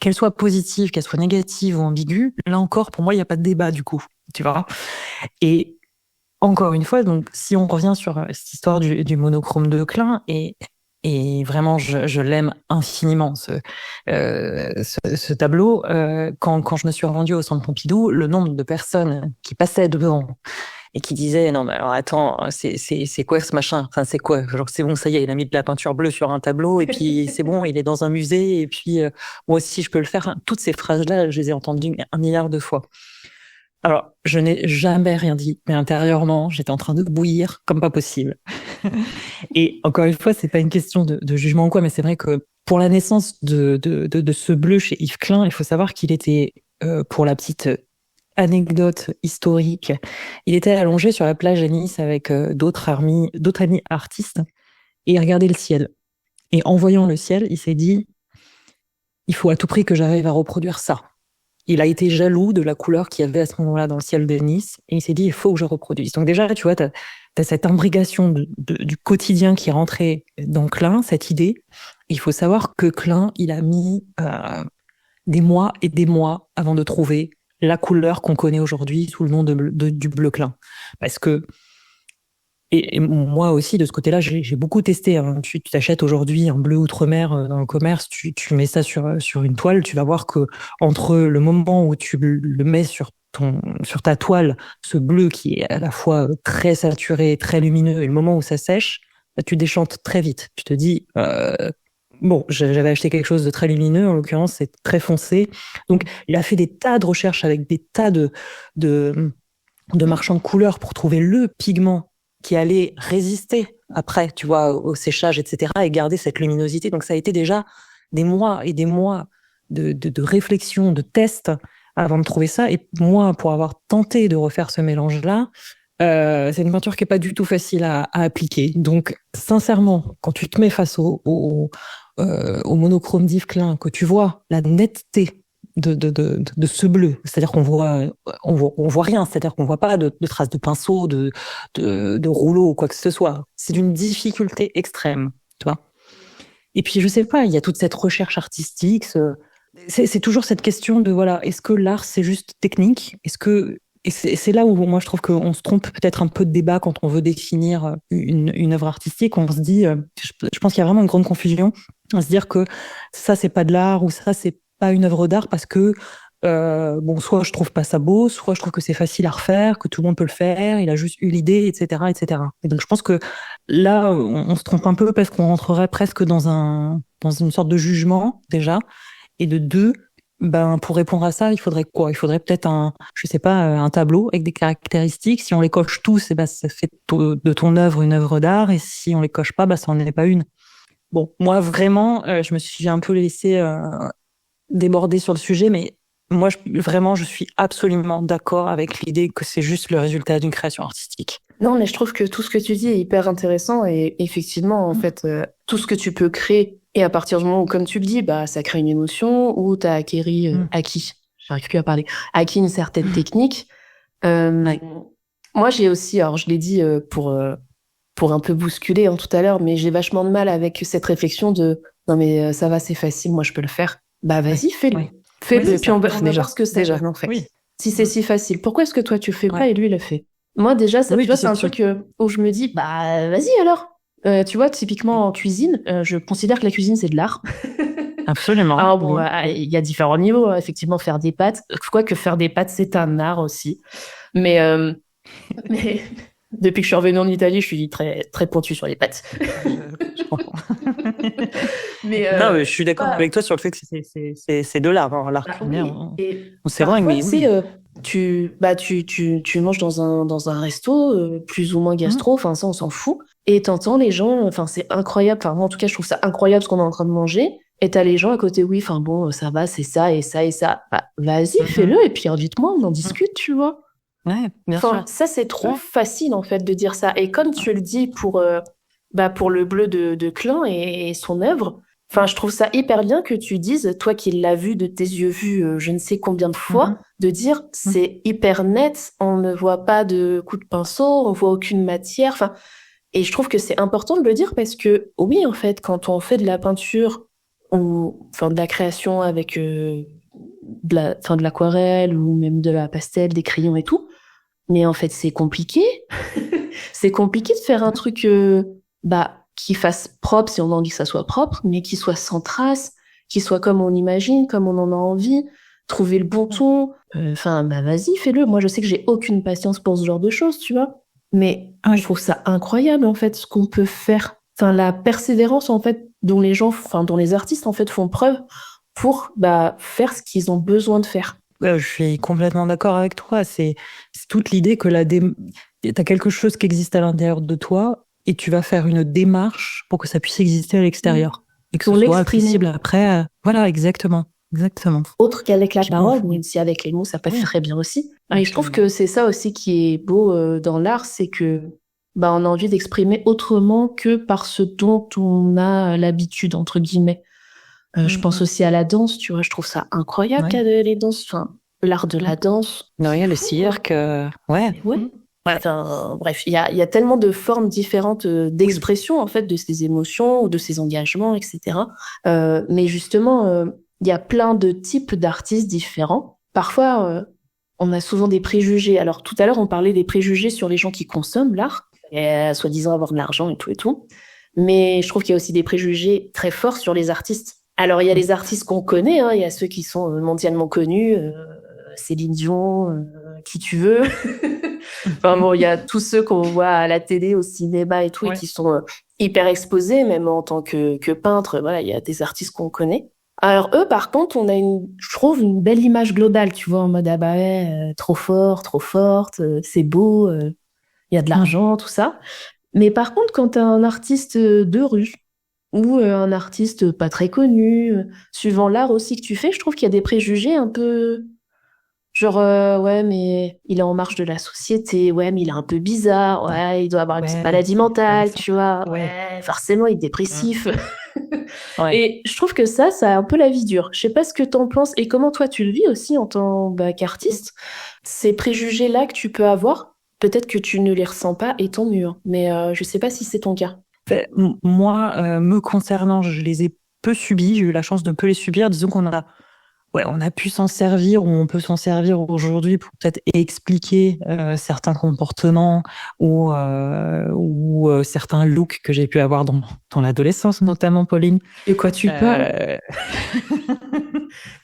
[SPEAKER 2] qu'elles soient positives, qu'elles soient négatives ou ambiguës, là encore pour moi il n'y a pas de débat du coup, tu vois. Et encore une fois, donc, si on revient sur cette histoire du monochrome de Klein, et vraiment, je l'aime infiniment, ce tableau. Quand je me suis rendue au Centre Pompidou, le nombre de personnes qui passaient devant et qui disaient, non, mais alors attends, c'est quoi ce machin? Enfin, c'est quoi? Genre, c'est bon, ça y est, il a mis de la peinture bleue sur un tableau, et puis c'est bon, il est dans un musée, et puis moi aussi, je peux le faire. Enfin, toutes ces phrases-là, je les ai entendues un milliard de fois. Alors, je n'ai jamais rien dit, mais intérieurement, j'étais en train de bouillir comme pas possible. Et encore une fois, c'est pas une question de jugement ou quoi, mais c'est vrai que pour la naissance de ce bleu chez Yves Klein, il faut savoir qu'il était, pour la petite anecdote historique, il était allongé sur la plage à Nice avec d'autres amis artistes et il regardait le ciel. Et en voyant le ciel, il s'est dit, il faut à tout prix que j'arrive à reproduire ça. Il a été jaloux de la couleur qu'il y avait à ce moment-là dans le ciel de Nice et il s'est dit il faut que je reproduise. Donc déjà, tu vois, t'as cette imbrication du quotidien qui est rentrée dans Klein, cette idée. Il faut savoir que Klein, il a mis des mois et des mois avant de trouver la couleur qu'on connaît aujourd'hui sous le nom du bleu Klein. Parce que et moi aussi, de ce côté-là, j'ai beaucoup testé, hein. Tu t'achètes aujourd'hui un bleu outre-mer dans le commerce, tu mets ça sur une toile, tu vas voir que entre le moment où tu le mets sur ta toile, ce bleu qui est à la fois très saturé, très lumineux, et le moment où ça sèche, bah, tu déchantes très vite. Tu te dis, bon, j'avais acheté quelque chose de très lumineux, en l'occurrence, c'est très foncé. Donc, il a fait des tas de recherches avec des tas de, de marchands de couleurs pour trouver le pigment qui allait résister après, tu vois, au séchage, etc., et garder cette luminosité. Donc ça a été déjà des mois et des mois de réflexion, de tests, avant de trouver ça. Et moi, pour avoir tenté de refaire ce mélange-là, c'est une peinture qui est pas du tout facile à appliquer. Donc, sincèrement, quand tu te mets face au monochrome d'Yves Klein, que tu vois la netteté de ce bleu, c'est-à-dire on voit rien, c'est-à-dire qu'on voit pas de traces de pinceau, de rouleau ou quoi que ce soit. C'est d'une difficulté extrême, tu vois. Et puis, je sais pas, il y a toute cette recherche artistique. C'est toujours cette question de, voilà, est-ce que l'art, c'est juste technique? Et c'est là où moi, je trouve qu'on se trompe peut-être un peu de débat quand on veut définir une œuvre artistique. On se dit, je pense qu'il y a vraiment une grande confusion à se dire que ça, c'est pas de l'art ou ça, c'est pas une œuvre d'art parce que, bon, soit je trouve pas ça beau, soit je trouve que c'est facile à refaire, que tout le monde peut le faire, il a juste eu l'idée, etc., etc. Et donc, je pense que là, on se trompe un peu parce qu'on rentrerait presque dans une sorte de jugement, déjà. Et de deux, ben, pour répondre à ça, il faudrait quoi? Il faudrait peut-être je sais pas, un tableau avec des caractéristiques. Si on les coche tous, ben, ça fait de ton œuvre une œuvre d'art. Et si on les coche pas, ben, ça en est pas une. Bon, moi, vraiment, j'ai un peu laissé déborder sur le sujet, mais moi, vraiment, je suis absolument d'accord avec l'idée que c'est juste le résultat d'une création artistique.
[SPEAKER 1] Non, mais je trouve que tout ce que tu dis est hyper intéressant et effectivement, en fait, tout ce que tu peux créer et à partir du moment où, comme tu le dis, bah, ça crée une émotion ou t'as acquis une certaine technique.
[SPEAKER 2] Ouais.
[SPEAKER 1] Moi, j'ai aussi, alors je l'ai dit pour un peu bousculer tout à l'heure, mais j'ai vachement de mal avec cette réflexion de non mais ça va, c'est facile, moi je peux le faire. Bah vas-y, fais-le.
[SPEAKER 2] Oui.
[SPEAKER 1] Fais-le,
[SPEAKER 2] Oui,
[SPEAKER 1] puis on va
[SPEAKER 2] déjà.
[SPEAKER 1] voir ce que c'est.
[SPEAKER 2] Déjà.
[SPEAKER 1] En fait.
[SPEAKER 2] Oui.
[SPEAKER 1] Si c'est si facile, pourquoi est-ce que toi tu fais pas
[SPEAKER 2] Ouais.
[SPEAKER 1] et lui il le fait? Moi déjà, ça,
[SPEAKER 2] Oui,
[SPEAKER 1] tu vois,
[SPEAKER 2] puis
[SPEAKER 1] c'est un truc où je me dis, bah vas-y alors. Tu vois, typiquement en cuisine, je considère que la cuisine c'est de l'art.
[SPEAKER 2] Absolument.
[SPEAKER 1] Alors bon,
[SPEAKER 2] Oui.
[SPEAKER 1] il y a différents niveaux. Effectivement, faire des pâtes, quoique faire des pâtes c'est un art aussi. Mais, mais depuis que je suis revenue en Italie, je suis très très pointue sur les pâtes.
[SPEAKER 2] Je comprends.
[SPEAKER 1] Mais
[SPEAKER 2] Non, mais je suis d'accord
[SPEAKER 1] pas-
[SPEAKER 2] avec toi sur le fait que c'est de l'art, hein, l'art
[SPEAKER 1] Bah
[SPEAKER 2] culinaire.
[SPEAKER 1] oui, et
[SPEAKER 2] On s'éloigne,
[SPEAKER 1] parfois,
[SPEAKER 2] mais
[SPEAKER 1] tu
[SPEAKER 2] oui.
[SPEAKER 1] sais, tu manges dans un resto, plus ou moins gastro, enfin, ça, on s'en fout. Et t'entends les gens, enfin, c'est incroyable. Enfin, moi, en tout cas, je trouve ça incroyable ce qu'on est en train de manger. Et t'as les gens à côté, oui, enfin, bon, ça va, c'est ça et ça et ça. Bah, vas-y, fais-le, et puis invite-moi, on en discute, tu vois.
[SPEAKER 2] Ouais, bien
[SPEAKER 1] Enfin,
[SPEAKER 2] sûr.
[SPEAKER 1] ça, c'est trop facile, en fait, de dire ça. Et comme tu le dis pour le bleu de Klein et son œuvre, enfin, je trouve ça hyper bien que tu dises, toi qui l'as vu de tes yeux vus je ne sais combien de fois, de dire c'est hyper net, on ne voit pas de coup de pinceau, on voit aucune matière. Enfin, et je trouve que c'est important de le dire parce que oui, en fait, quand on fait de la peinture ou enfin de la création avec de l'aquarelle ou même de la pastel, des crayons et tout, mais en fait, c'est compliqué. C'est compliqué de faire un truc qui fasse propre, si on a envie que ça soit propre, mais qui soit sans trace, qui soit comme on imagine, comme on en a envie, trouver le bon ton. Enfin, bah vas-y, fais-le. Moi, je sais que j'ai aucune patience pour ce genre de choses, tu vois. Mais je trouve ça incroyable, en fait, ce qu'on peut faire. Enfin, la persévérance, en fait, dont dont les artistes, en fait, font preuve pour faire ce qu'ils ont besoin de faire.
[SPEAKER 2] Je suis complètement d'accord avec toi. C'est toute l'idée que t'as quelque chose qui existe à l'intérieur de toi et tu vas faire une démarche pour que ça puisse exister à l'extérieur. Et que ce soit accessible après. Voilà, exactement. Exactement.
[SPEAKER 1] Autre qu'avec la parole, même si avec les mots, ça passe très bien aussi. Et je trouve que c'est ça aussi qui est beau dans l'art, c'est que on a envie d'exprimer autrement que par ce dont on a l'habitude, entre guillemets. Je pense aussi à la danse, tu vois, je trouve ça incroyable qu'il y a les danses, enfin, l'art de la danse.
[SPEAKER 2] Ouais, le cirque, ouais.
[SPEAKER 1] Enfin, bref, il y a tellement de formes différentes d'expression, en fait, de ces émotions ou de ces engagements, etc. Mais justement, il y a plein de types d'artistes différents. Parfois, on a souvent des préjugés. Alors, tout à l'heure, on parlait des préjugés sur les gens qui consomment l'art, et soi-disant avoir de l'argent et tout et tout. Mais je trouve qu'il y a aussi des préjugés très forts sur les artistes. Alors, il y a les artistes qu'on connaît, il y a ceux qui sont mondialement connus, Céline Dion, qui tu veux. Enfin bon, il y a tous ceux qu'on voit à la télé, au cinéma et tout, et qui sont hyper exposés, même en tant que peintre. Voilà, il y a des artistes qu'on connaît. Alors eux, par contre, on a je trouve, une belle image globale, tu vois, en mode, ah bah ouais, trop fort, trop forte, c'est beau, il y a de l'argent, tout ça. Mais par contre, quand t'as un artiste de rue, ou un artiste pas très connu, suivant l'art aussi que tu fais, je trouve qu'il y a des préjugés un peu Genre, ouais, mais il est en marge de la société, ouais, mais il est un peu bizarre, ouais, il doit avoir une petite
[SPEAKER 2] Ouais,
[SPEAKER 1] maladie mentale, tu vois,
[SPEAKER 2] ouais.
[SPEAKER 1] ouais, forcément, il est
[SPEAKER 2] Mm.
[SPEAKER 1] dépressif.
[SPEAKER 2] Ouais.
[SPEAKER 1] Et je trouve que ça a un peu la vie dure. Je sais pas ce que t'en penses et comment toi tu le vis aussi en tant qu'artiste. Ces préjugés-là que tu peux avoir, peut-être que tu ne les ressens pas et tant mieux, hein. Mais je sais pas si c'est ton cas.
[SPEAKER 2] Moi, me concernant, je les ai peu subis. J'ai eu la chance de peu les subir. Disons on a pu s'en servir ou on peut s'en servir aujourd'hui pour peut-être expliquer certains comportements ou certains looks que j'ai pu avoir dans l'adolescence, notamment Pauline.
[SPEAKER 1] De quoi tu parles?
[SPEAKER 2] Euh,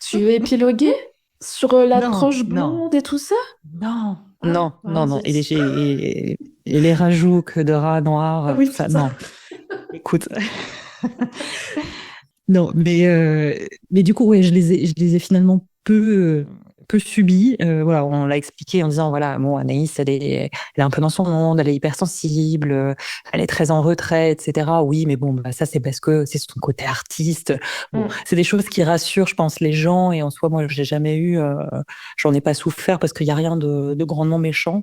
[SPEAKER 1] Tu veux épiloguer sur la
[SPEAKER 2] non,
[SPEAKER 1] tranche
[SPEAKER 2] non,
[SPEAKER 1] blonde et tout ça?
[SPEAKER 2] non,
[SPEAKER 1] Ah,
[SPEAKER 2] non, non, non.
[SPEAKER 1] vas-y.
[SPEAKER 2] Et les rajouts que de rats noirs,
[SPEAKER 1] Ah oui,
[SPEAKER 2] tout ça,
[SPEAKER 1] putain.
[SPEAKER 2] non. Écoute, non, mais du coup, ouais, je les ai finalement peu subis. Voilà, on l'a expliqué en disant, voilà, bon, Anaïs, elle est un peu dans son monde, elle est hypersensible, elle est très en retrait, etc. Oui, mais bon, bah, ça, c'est parce que c'est son côté artiste. Bon,
[SPEAKER 1] Mm.
[SPEAKER 2] c'est des choses qui rassurent, je pense, les gens. Et en soi, moi, j'ai jamais eu, j'en ai pas souffert parce qu'il y a rien de grandement méchant.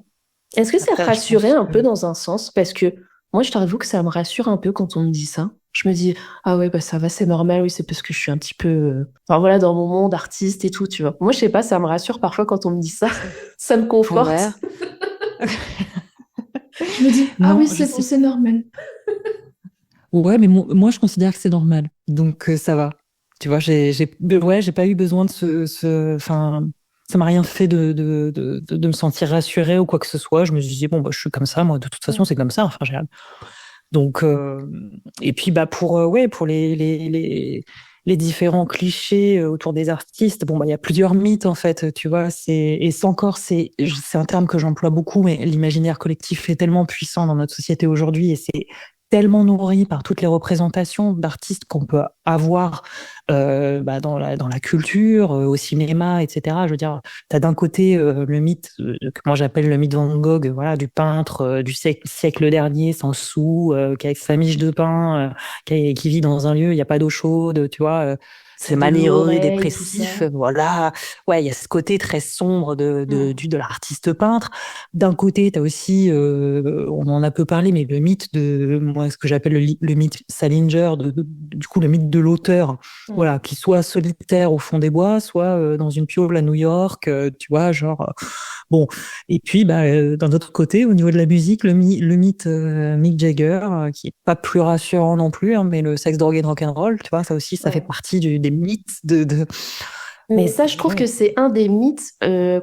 [SPEAKER 1] Est-ce que ça
[SPEAKER 2] Après, je
[SPEAKER 1] rassurait
[SPEAKER 2] pense
[SPEAKER 1] un
[SPEAKER 2] que
[SPEAKER 1] peu dans un sens? Parce que moi, je t'avoue que ça me rassure un peu quand on me dit ça. Je me dis, ah ouais, bah ça va, c'est normal, oui, c'est parce que je suis un petit peu, enfin voilà, dans mon monde artiste et tout, tu vois. Moi, je sais pas, ça me rassure parfois quand on me dit ça. Ça me conforte.
[SPEAKER 2] ouais.
[SPEAKER 1] Je me dis, ah oui,
[SPEAKER 2] Non, je
[SPEAKER 1] c'est bon,
[SPEAKER 2] sais.
[SPEAKER 1] c'est normal.
[SPEAKER 2] Ouais, mais moi, je considère que c'est normal. Donc, ça va. Tu vois, ouais, j'ai pas eu besoin de enfin, ça m'a rien fait de me sentir rassurée ou quoi que ce soit. Je me suis dit, bon, bah, je suis comme ça, moi, de toute façon, c'est comme ça. Enfin, donc, et puis, bah, pour les différents clichés autour des artistes, bon, bah, il y a plusieurs mythes, en fait, tu vois, et c'est encore, c'est un terme que j'emploie beaucoup, mais l'imaginaire collectif est tellement puissant dans notre société aujourd'hui et c'est tellement nourri par toutes les représentations d'artistes qu'on peut avoir bah, dans la culture, au cinéma, etc. Je veux dire, tu as d'un côté le mythe que moi j'appelle le mythe Van Gogh, voilà, du peintre du siècle dernier, sans sou, qui avec sa miche de pain, qui vit dans un lieu, il n'y a pas d'eau chaude, tu vois. C'est
[SPEAKER 1] De
[SPEAKER 2] manéreux,
[SPEAKER 1] l'oreille, tout
[SPEAKER 2] dépressif,
[SPEAKER 1] ça.
[SPEAKER 2] voilà. Ouais, il y a ce côté très sombre
[SPEAKER 1] Mm.
[SPEAKER 2] de l'artiste peintre. D'un côté, tu as aussi, on en a peu parlé, mais le mythe moi, ce que j'appelle le mythe Salinger, du coup, le mythe de l'auteur,
[SPEAKER 1] Mm.
[SPEAKER 2] voilà, qui soit solitaire au fond des bois, soit dans une piole à New York, tu vois, genre, bon. Et puis, bah, d'un autre côté, au niveau de la musique, le mythe Mick Jagger, qui est pas plus rassurant non plus, hein, mais le sexe, drogue et rock'n'roll, tu vois, ça aussi, ça fait
[SPEAKER 1] Ouais.
[SPEAKER 2] partie des mythes
[SPEAKER 1] Mais ça, je trouve que
[SPEAKER 2] Ouais.
[SPEAKER 1] c'est un des mythes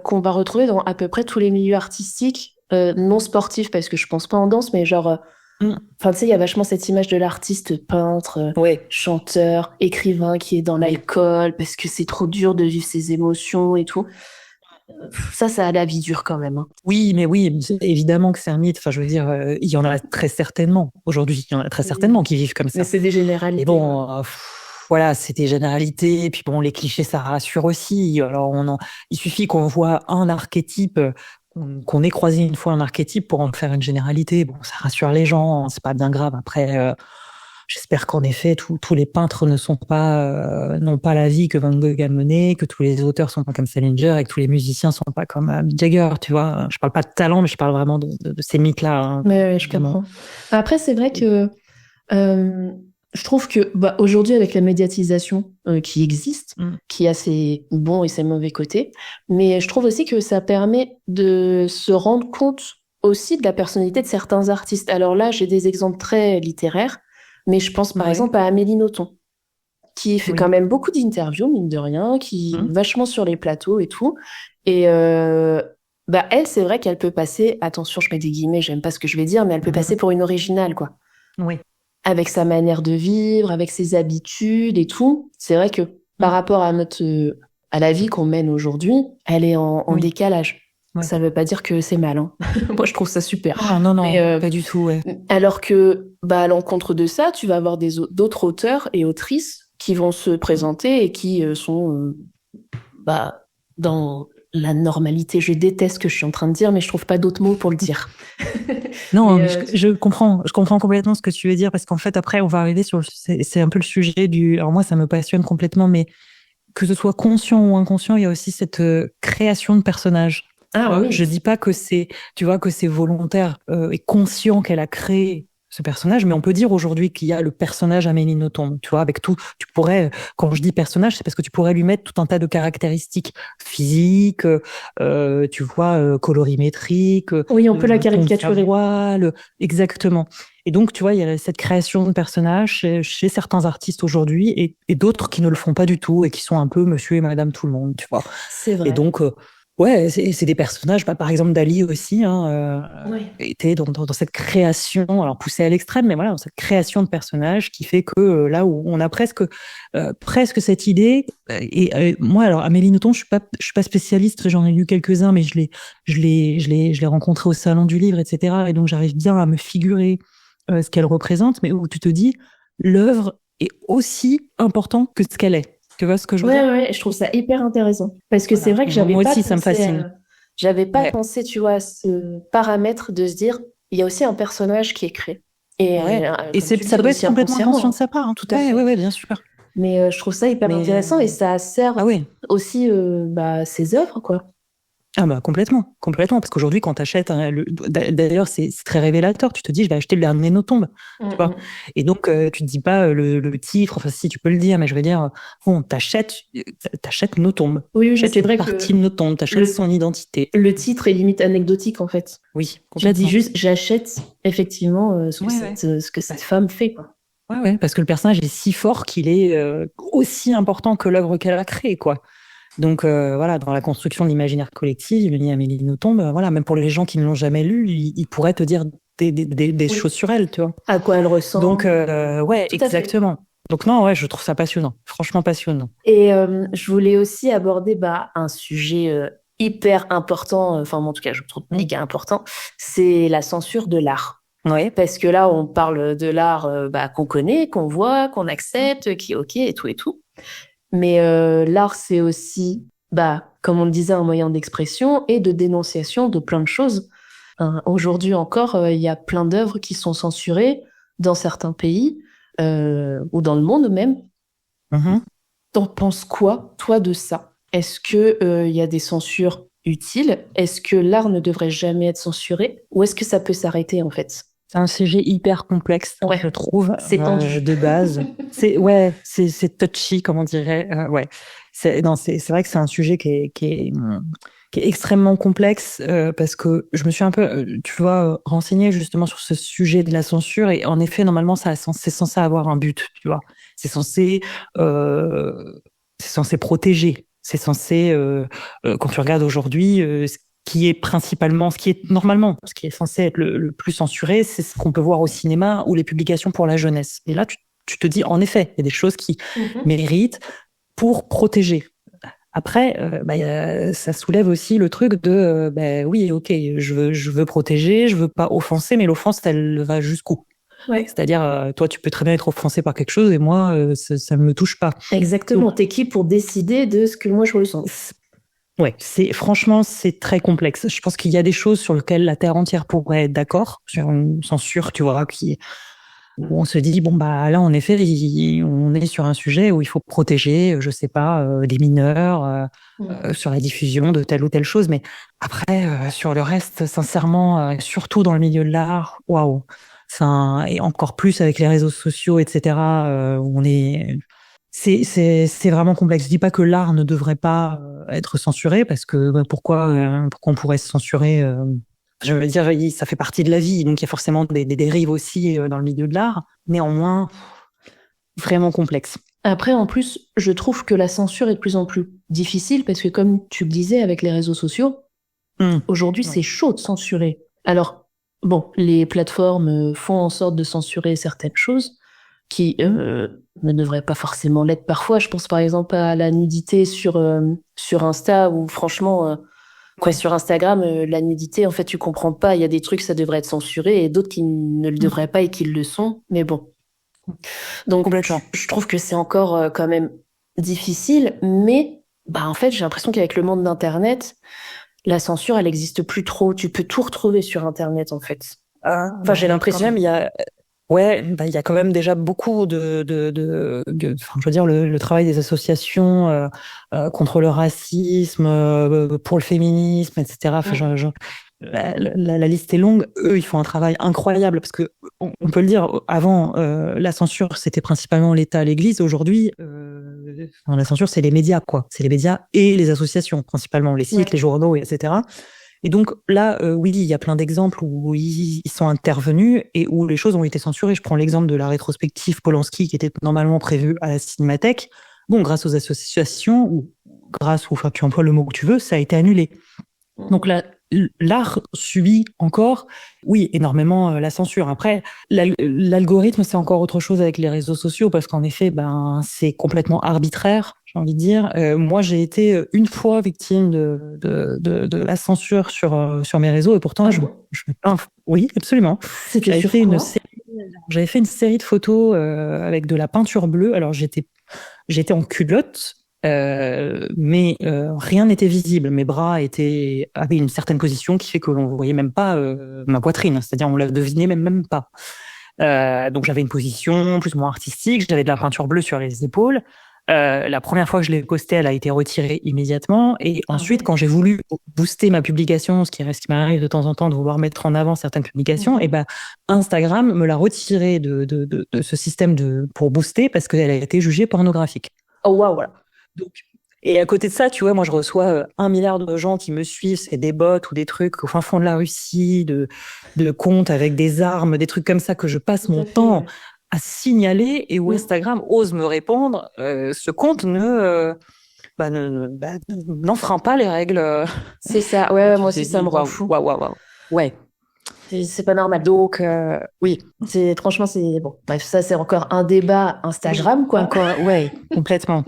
[SPEAKER 1] qu'on va retrouver dans à peu près tous les milieux artistiques, non sportifs, parce que je pense pas en danse, mais genre,
[SPEAKER 2] Mm.
[SPEAKER 1] enfin, tu sais, il y a vachement cette image de l'artiste peintre,
[SPEAKER 2] Ouais,
[SPEAKER 1] chanteur, écrivain qui est dans
[SPEAKER 2] oui.
[SPEAKER 1] l'alcool parce que c'est trop dur de vivre ses émotions et tout. Ça a la vie dure quand même, hein.
[SPEAKER 2] Oui, mais oui, évidemment que c'est un mythe. Enfin, je veux dire, il y en a très certainement aujourd'hui. Il y en a très certainement qui vivent comme
[SPEAKER 1] Mais
[SPEAKER 2] ça.
[SPEAKER 1] c'est des
[SPEAKER 2] Et
[SPEAKER 1] généralités, ouais.
[SPEAKER 2] bon, voilà, c'est des généralités. Et puis bon, les clichés, ça rassure aussi. Alors, il suffit qu'on voit un archétype, qu'on ait croisé une fois un archétype pour en faire une généralité. Bon, ça rassure les gens, hein, c'est pas bien grave. Après, j'espère qu'en effet, tous les peintres n'ont pas la vie que Van Gogh a menée, que tous les auteurs sont pas comme Salinger et que tous les musiciens sont pas comme Mick Jagger, tu vois. Je parle pas de talent, mais je parle vraiment de ces mythes-là, hein,
[SPEAKER 1] Mais ouais, je
[SPEAKER 2] évidemment.
[SPEAKER 1] comprends. Après, c'est vrai que euh, je trouve que bah, aujourd'hui, avec la médiatisation qui existe,
[SPEAKER 2] Mm.
[SPEAKER 1] qui a ses bons et ses mauvais côtés, mais je trouve aussi que ça permet de se rendre compte aussi de la personnalité de certains artistes. Alors là, j'ai des exemples très littéraires, mais je pense par
[SPEAKER 2] Ouais,
[SPEAKER 1] exemple à Amélie Nothomb, qui fait quand
[SPEAKER 2] oui.
[SPEAKER 1] même beaucoup d'interviews, mine de rien, qui
[SPEAKER 2] Mm.
[SPEAKER 1] est vachement sur les plateaux et tout. Et bah elle, c'est vrai qu'elle peut passer, attention, je mets des guillemets, j'aime pas ce que je vais dire, mais elle peut passer
[SPEAKER 2] Mhm.
[SPEAKER 1] pour une originale, quoi.
[SPEAKER 2] Oui.
[SPEAKER 1] Avec sa manière de vivre, avec ses habitudes et tout. C'est vrai que par
[SPEAKER 2] Mm.
[SPEAKER 1] rapport à à la vie qu'on mène aujourd'hui, elle est en
[SPEAKER 2] Oui.
[SPEAKER 1] décalage.
[SPEAKER 2] Ouais.
[SPEAKER 1] Ça veut pas dire que c'est mal, hein. Moi, je trouve ça super.
[SPEAKER 2] Non, non,
[SPEAKER 1] Mais
[SPEAKER 2] non, pas du tout, ouais.
[SPEAKER 1] alors que, bah, à l'encontre de ça, tu vas avoir d'autres auteurs et autrices qui vont se
[SPEAKER 2] Mm.
[SPEAKER 1] présenter et qui sont bah, dans la normalité. Je déteste ce que je suis en train de dire, mais je trouve pas d'autres mots pour le dire.
[SPEAKER 2] Non,
[SPEAKER 1] Mais
[SPEAKER 2] mais je comprends complètement ce que tu veux dire parce qu'en fait, après, on va arriver c'est un peu le sujet alors moi, ça me passionne complètement, mais que ce soit conscient ou inconscient, il y a aussi cette création de personnages.
[SPEAKER 1] Ah oui.
[SPEAKER 2] Je dis pas que c'est, tu vois, que c'est volontaire et conscient qu'elle a créé ce personnage, mais on peut dire aujourd'hui qu'il y a le personnage Amélie Nothomb, tu vois, avec tout, tu pourrais, quand je dis personnage, c'est parce que tu pourrais lui mettre tout un tas de caractéristiques physiques, tu vois, colorimétriques,
[SPEAKER 1] Oui, on peut la
[SPEAKER 2] ton de sa
[SPEAKER 1] caricaturer.
[SPEAKER 2] voix, exactement. Et donc, tu vois, il y a cette création de personnages chez certains artistes aujourd'hui et d'autres qui ne le font pas du tout et qui sont un peu monsieur et madame tout le monde, tu vois.
[SPEAKER 1] C'est vrai.
[SPEAKER 2] Et donc, ouais, c'est des personnages, par exemple Dali aussi,
[SPEAKER 1] Oui.
[SPEAKER 2] était dans cette création, alors poussée à l'extrême, mais voilà, dans cette création de personnages qui fait que là où on a presque cette idée, et moi, alors Amélie Nothomb, je suis pas spécialiste, j'en ai lu quelques-uns, mais je l'ai rencontré au Salon du Livre, etc. Et donc j'arrive bien à me figurer ce qu'elle représente, mais où tu te dis, l'œuvre est aussi importante que ce qu'elle est. Tu vois ce que je veux dire?
[SPEAKER 1] Ouais, je trouve ça hyper intéressant. Parce que c'est
[SPEAKER 2] Voilà.
[SPEAKER 1] vrai que j'avais
[SPEAKER 2] Moi
[SPEAKER 1] pas
[SPEAKER 2] aussi, ça me
[SPEAKER 1] pensé
[SPEAKER 2] fascine.
[SPEAKER 1] j'avais pas
[SPEAKER 2] Ouais.
[SPEAKER 1] pensé, tu vois, à ce paramètre de se dire, il y a aussi un personnage qui est créé. Et
[SPEAKER 2] Ouais. Et
[SPEAKER 1] comme tu le
[SPEAKER 2] ça
[SPEAKER 1] dis,
[SPEAKER 2] doit être
[SPEAKER 1] aussi
[SPEAKER 2] complètement
[SPEAKER 1] inconsciemment,
[SPEAKER 2] conscient de
[SPEAKER 1] hein.
[SPEAKER 2] sa part, hein.
[SPEAKER 1] Tout à
[SPEAKER 2] Ouais,
[SPEAKER 1] fait.
[SPEAKER 2] ouais, ouais, bien sûr.
[SPEAKER 1] Mais je trouve ça hyper intéressant et
[SPEAKER 2] Mais
[SPEAKER 1] ça sert
[SPEAKER 2] ah ouais.
[SPEAKER 1] aussi ses œuvres, quoi.
[SPEAKER 2] Ah bah complètement, complètement. Parce qu'aujourd'hui, quand tu achètes, d'ailleurs, c'est très révélateur. Tu te dis, je vais acheter le dernier Nothomb, tu vois. Et donc, tu te dis pas le titre. Enfin, si tu peux le dire, mais je veux dire, bon, t'achètes Nothomb,
[SPEAKER 1] Oui,
[SPEAKER 2] t'achètes
[SPEAKER 1] c'est
[SPEAKER 2] une
[SPEAKER 1] vrai
[SPEAKER 2] partie
[SPEAKER 1] que
[SPEAKER 2] de Nothomb, t'achètes
[SPEAKER 1] le,
[SPEAKER 2] son identité.
[SPEAKER 1] le titre est limite anecdotique, en fait.
[SPEAKER 2] Oui,
[SPEAKER 1] Tu te dis
[SPEAKER 2] complètement.
[SPEAKER 1] juste, j'achète effectivement
[SPEAKER 2] Ouais, ouais.
[SPEAKER 1] ce que
[SPEAKER 2] Bah,
[SPEAKER 1] cette femme fait, quoi.
[SPEAKER 2] ouais, ouais, parce que le personnage est si fort qu'il est aussi important que l'œuvre qu'elle a créée, quoi. Donc voilà, dans la construction de l'imaginaire collectif, Amélie Nothomb, voilà, même pour les gens qui ne l'ont jamais lu, ils pourraient te dire des
[SPEAKER 1] Oui.
[SPEAKER 2] choses sur elle, tu vois.
[SPEAKER 1] À quoi elle ressemble.
[SPEAKER 2] Donc ouais,
[SPEAKER 1] Tout à fait.
[SPEAKER 2] exactement. Donc non, ouais, je trouve ça passionnant, franchement passionnant.
[SPEAKER 1] Et je voulais aussi aborder un sujet hyper important, enfin en tout cas je trouve méga important, c'est la censure de l'art.
[SPEAKER 2] Ouais.
[SPEAKER 1] Parce que là on parle de l'art qu'on connaît, qu'on voit, qu'on accepte, qui est ok et tout et tout. Mais l'art c'est aussi, comme on le disait, un moyen d'expression et de dénonciation de plein de choses. Hein, aujourd'hui encore, il y a plein d'œuvres qui sont censurées dans certains pays ou dans le monde même.
[SPEAKER 2] Mhm.
[SPEAKER 1] T'en penses quoi, toi, de ça? Est-ce que il y a des censures utiles? Est-ce que l'art ne devrait jamais être censuré? Ou est-ce que ça peut s'arrêter, en fait?
[SPEAKER 2] C'est un sujet hyper complexe,
[SPEAKER 1] Ouais,
[SPEAKER 2] je trouve,
[SPEAKER 1] c'est tendu.
[SPEAKER 2] de base. C'est touchy, comme on dirait. Ouais, c'est vrai que c'est un sujet qui est extrêmement complexe parce que je me suis un peu, tu vois, renseignée justement sur ce sujet de la censure et en effet, normalement, c'est censé avoir un but, tu vois. C'est censé, euh, c'est censé protéger. C'est censé, quand tu regardes aujourd'hui, ce qui est normalement, ce qui est censé être le plus censuré, c'est ce qu'on peut voir au cinéma ou les publications pour la jeunesse. Et là, tu te dis, en effet, il y a des choses qui méritent pour protéger. Après, ça soulève aussi le truc de, oui, ok, je veux protéger, je veux pas offenser, mais l'offense, elle va jusqu'où?
[SPEAKER 1] Ouais.
[SPEAKER 2] C'est-à-dire, toi, tu peux très bien être offensé par quelque chose et moi, ça ne me touche pas.
[SPEAKER 1] Exactement. T'es qui pour décider de ce que moi je ressens?
[SPEAKER 2] Ouais, franchement, c'est très complexe. Je pense qu'il y a des choses sur lesquelles la Terre entière pourrait être d'accord, sur une censure, tu vois, où on se dit, bon, bah, là, en effet, on est sur un sujet où il faut protéger, je sais pas, des mineurs, sur la diffusion de telle ou telle chose. Mais après, sur le reste, sincèrement, surtout dans le milieu de l'art, waouh. Et encore plus avec les réseaux sociaux, etc., où c'est vraiment complexe. Je dis pas que l'art ne devrait pas être censuré parce que pourquoi on pourrait se censurer je veux dire, ça fait partie de la vie, donc il y a forcément des dérives aussi dans le milieu de l'art. Néanmoins, vraiment complexe.
[SPEAKER 1] Après, en plus, je trouve que la censure est de plus en plus difficile parce que, comme tu le disais avec les réseaux sociaux, aujourd'hui, c'est chaud de censurer. Alors, bon, les plateformes font en sorte de censurer certaines choses qui ne devraient pas forcément l'être parfois. Je pense par exemple à la nudité sur Insta où franchement, sur Instagram, la nudité, en fait, tu comprends pas. Il y a des trucs, ça devrait être censuré et d'autres qui ne le devraient pas et qui le sont. Mais bon. Donc, je trouve que c'est encore quand même difficile. Mais, en fait, j'ai l'impression qu'avec le monde d'Internet, la censure, elle existe plus trop. Tu peux tout retrouver sur Internet, en fait. Enfin, j'ai l'impression.
[SPEAKER 2] Quand même, Ouais, bah, il y a quand même déjà beaucoup enfin, je veux dire, le travail des associations contre le racisme, pour le féminisme, etc. Enfin, la liste est longue. Eux, ils font un travail incroyable parce que on peut le dire. Avant, la censure, c'était principalement l'État, l'Église. Aujourd'hui, enfin, la censure, c'est les médias, quoi. C'est les médias et les associations, principalement les sites, les journaux, etc. Et donc là, oui, il y a plein d'exemples où ils sont intervenus et où les choses ont été censurées. Je prends l'exemple de la rétrospective Polanski qui était normalement prévue à la Cinémathèque. Bon, grâce aux associations, ou grâce, ou enfin, tu emploies le mot que tu veux, ça a été annulé. Donc là, l'art subit encore, oui, énormément la censure. Après, l'algorithme, c'est encore autre chose avec les réseaux sociaux parce qu'en effet, ben, c'est complètement arbitraire, j'ai envie de dire. Moi, j'ai été une fois victime de la censure sur mes réseaux et pourtant, oui, absolument.
[SPEAKER 1] C'était sur quoi?
[SPEAKER 2] J'avais fait une série de photos avec de la peinture bleue. Alors, j'étais en culotte. Mais rien n'était visible. Mes bras avaient une certaine position qui fait que l'on voyait même pas ma poitrine, c'est-à-dire on la devinait même pas. Donc j'avais une position plus ou moins artistique, j'avais de la peinture bleue sur les épaules. La première fois que je l'ai postée, elle a été retirée immédiatement. Et ensuite, quand j'ai voulu booster ma publication, ce qui m'arrive de temps en temps de vouloir mettre en avant certaines publications, et ben Instagram me l'a retirée de ce système pour booster parce qu'elle a été jugée pornographique.
[SPEAKER 1] Oh waouh, voilà.
[SPEAKER 2] Donc, et à côté de ça, tu vois, moi, je reçois 1 milliard de gens qui me suivent, c'est des bots ou des trucs au fin fond de la Russie, de comptes avec des armes, des trucs comme ça que je passe mon temps à signaler et où Instagram ose me répondre, ce compte n'enfreint pas les règles.
[SPEAKER 1] C'est ça, ouais, moi aussi, ça me rend fou.
[SPEAKER 2] Waouh. Ouais.
[SPEAKER 1] C'est pas normal.
[SPEAKER 2] Donc, oui.
[SPEAKER 1] Franchement, c'est bon. Bref, ça, c'est encore un débat Instagram, quoi.
[SPEAKER 2] Encore, ouais, complètement.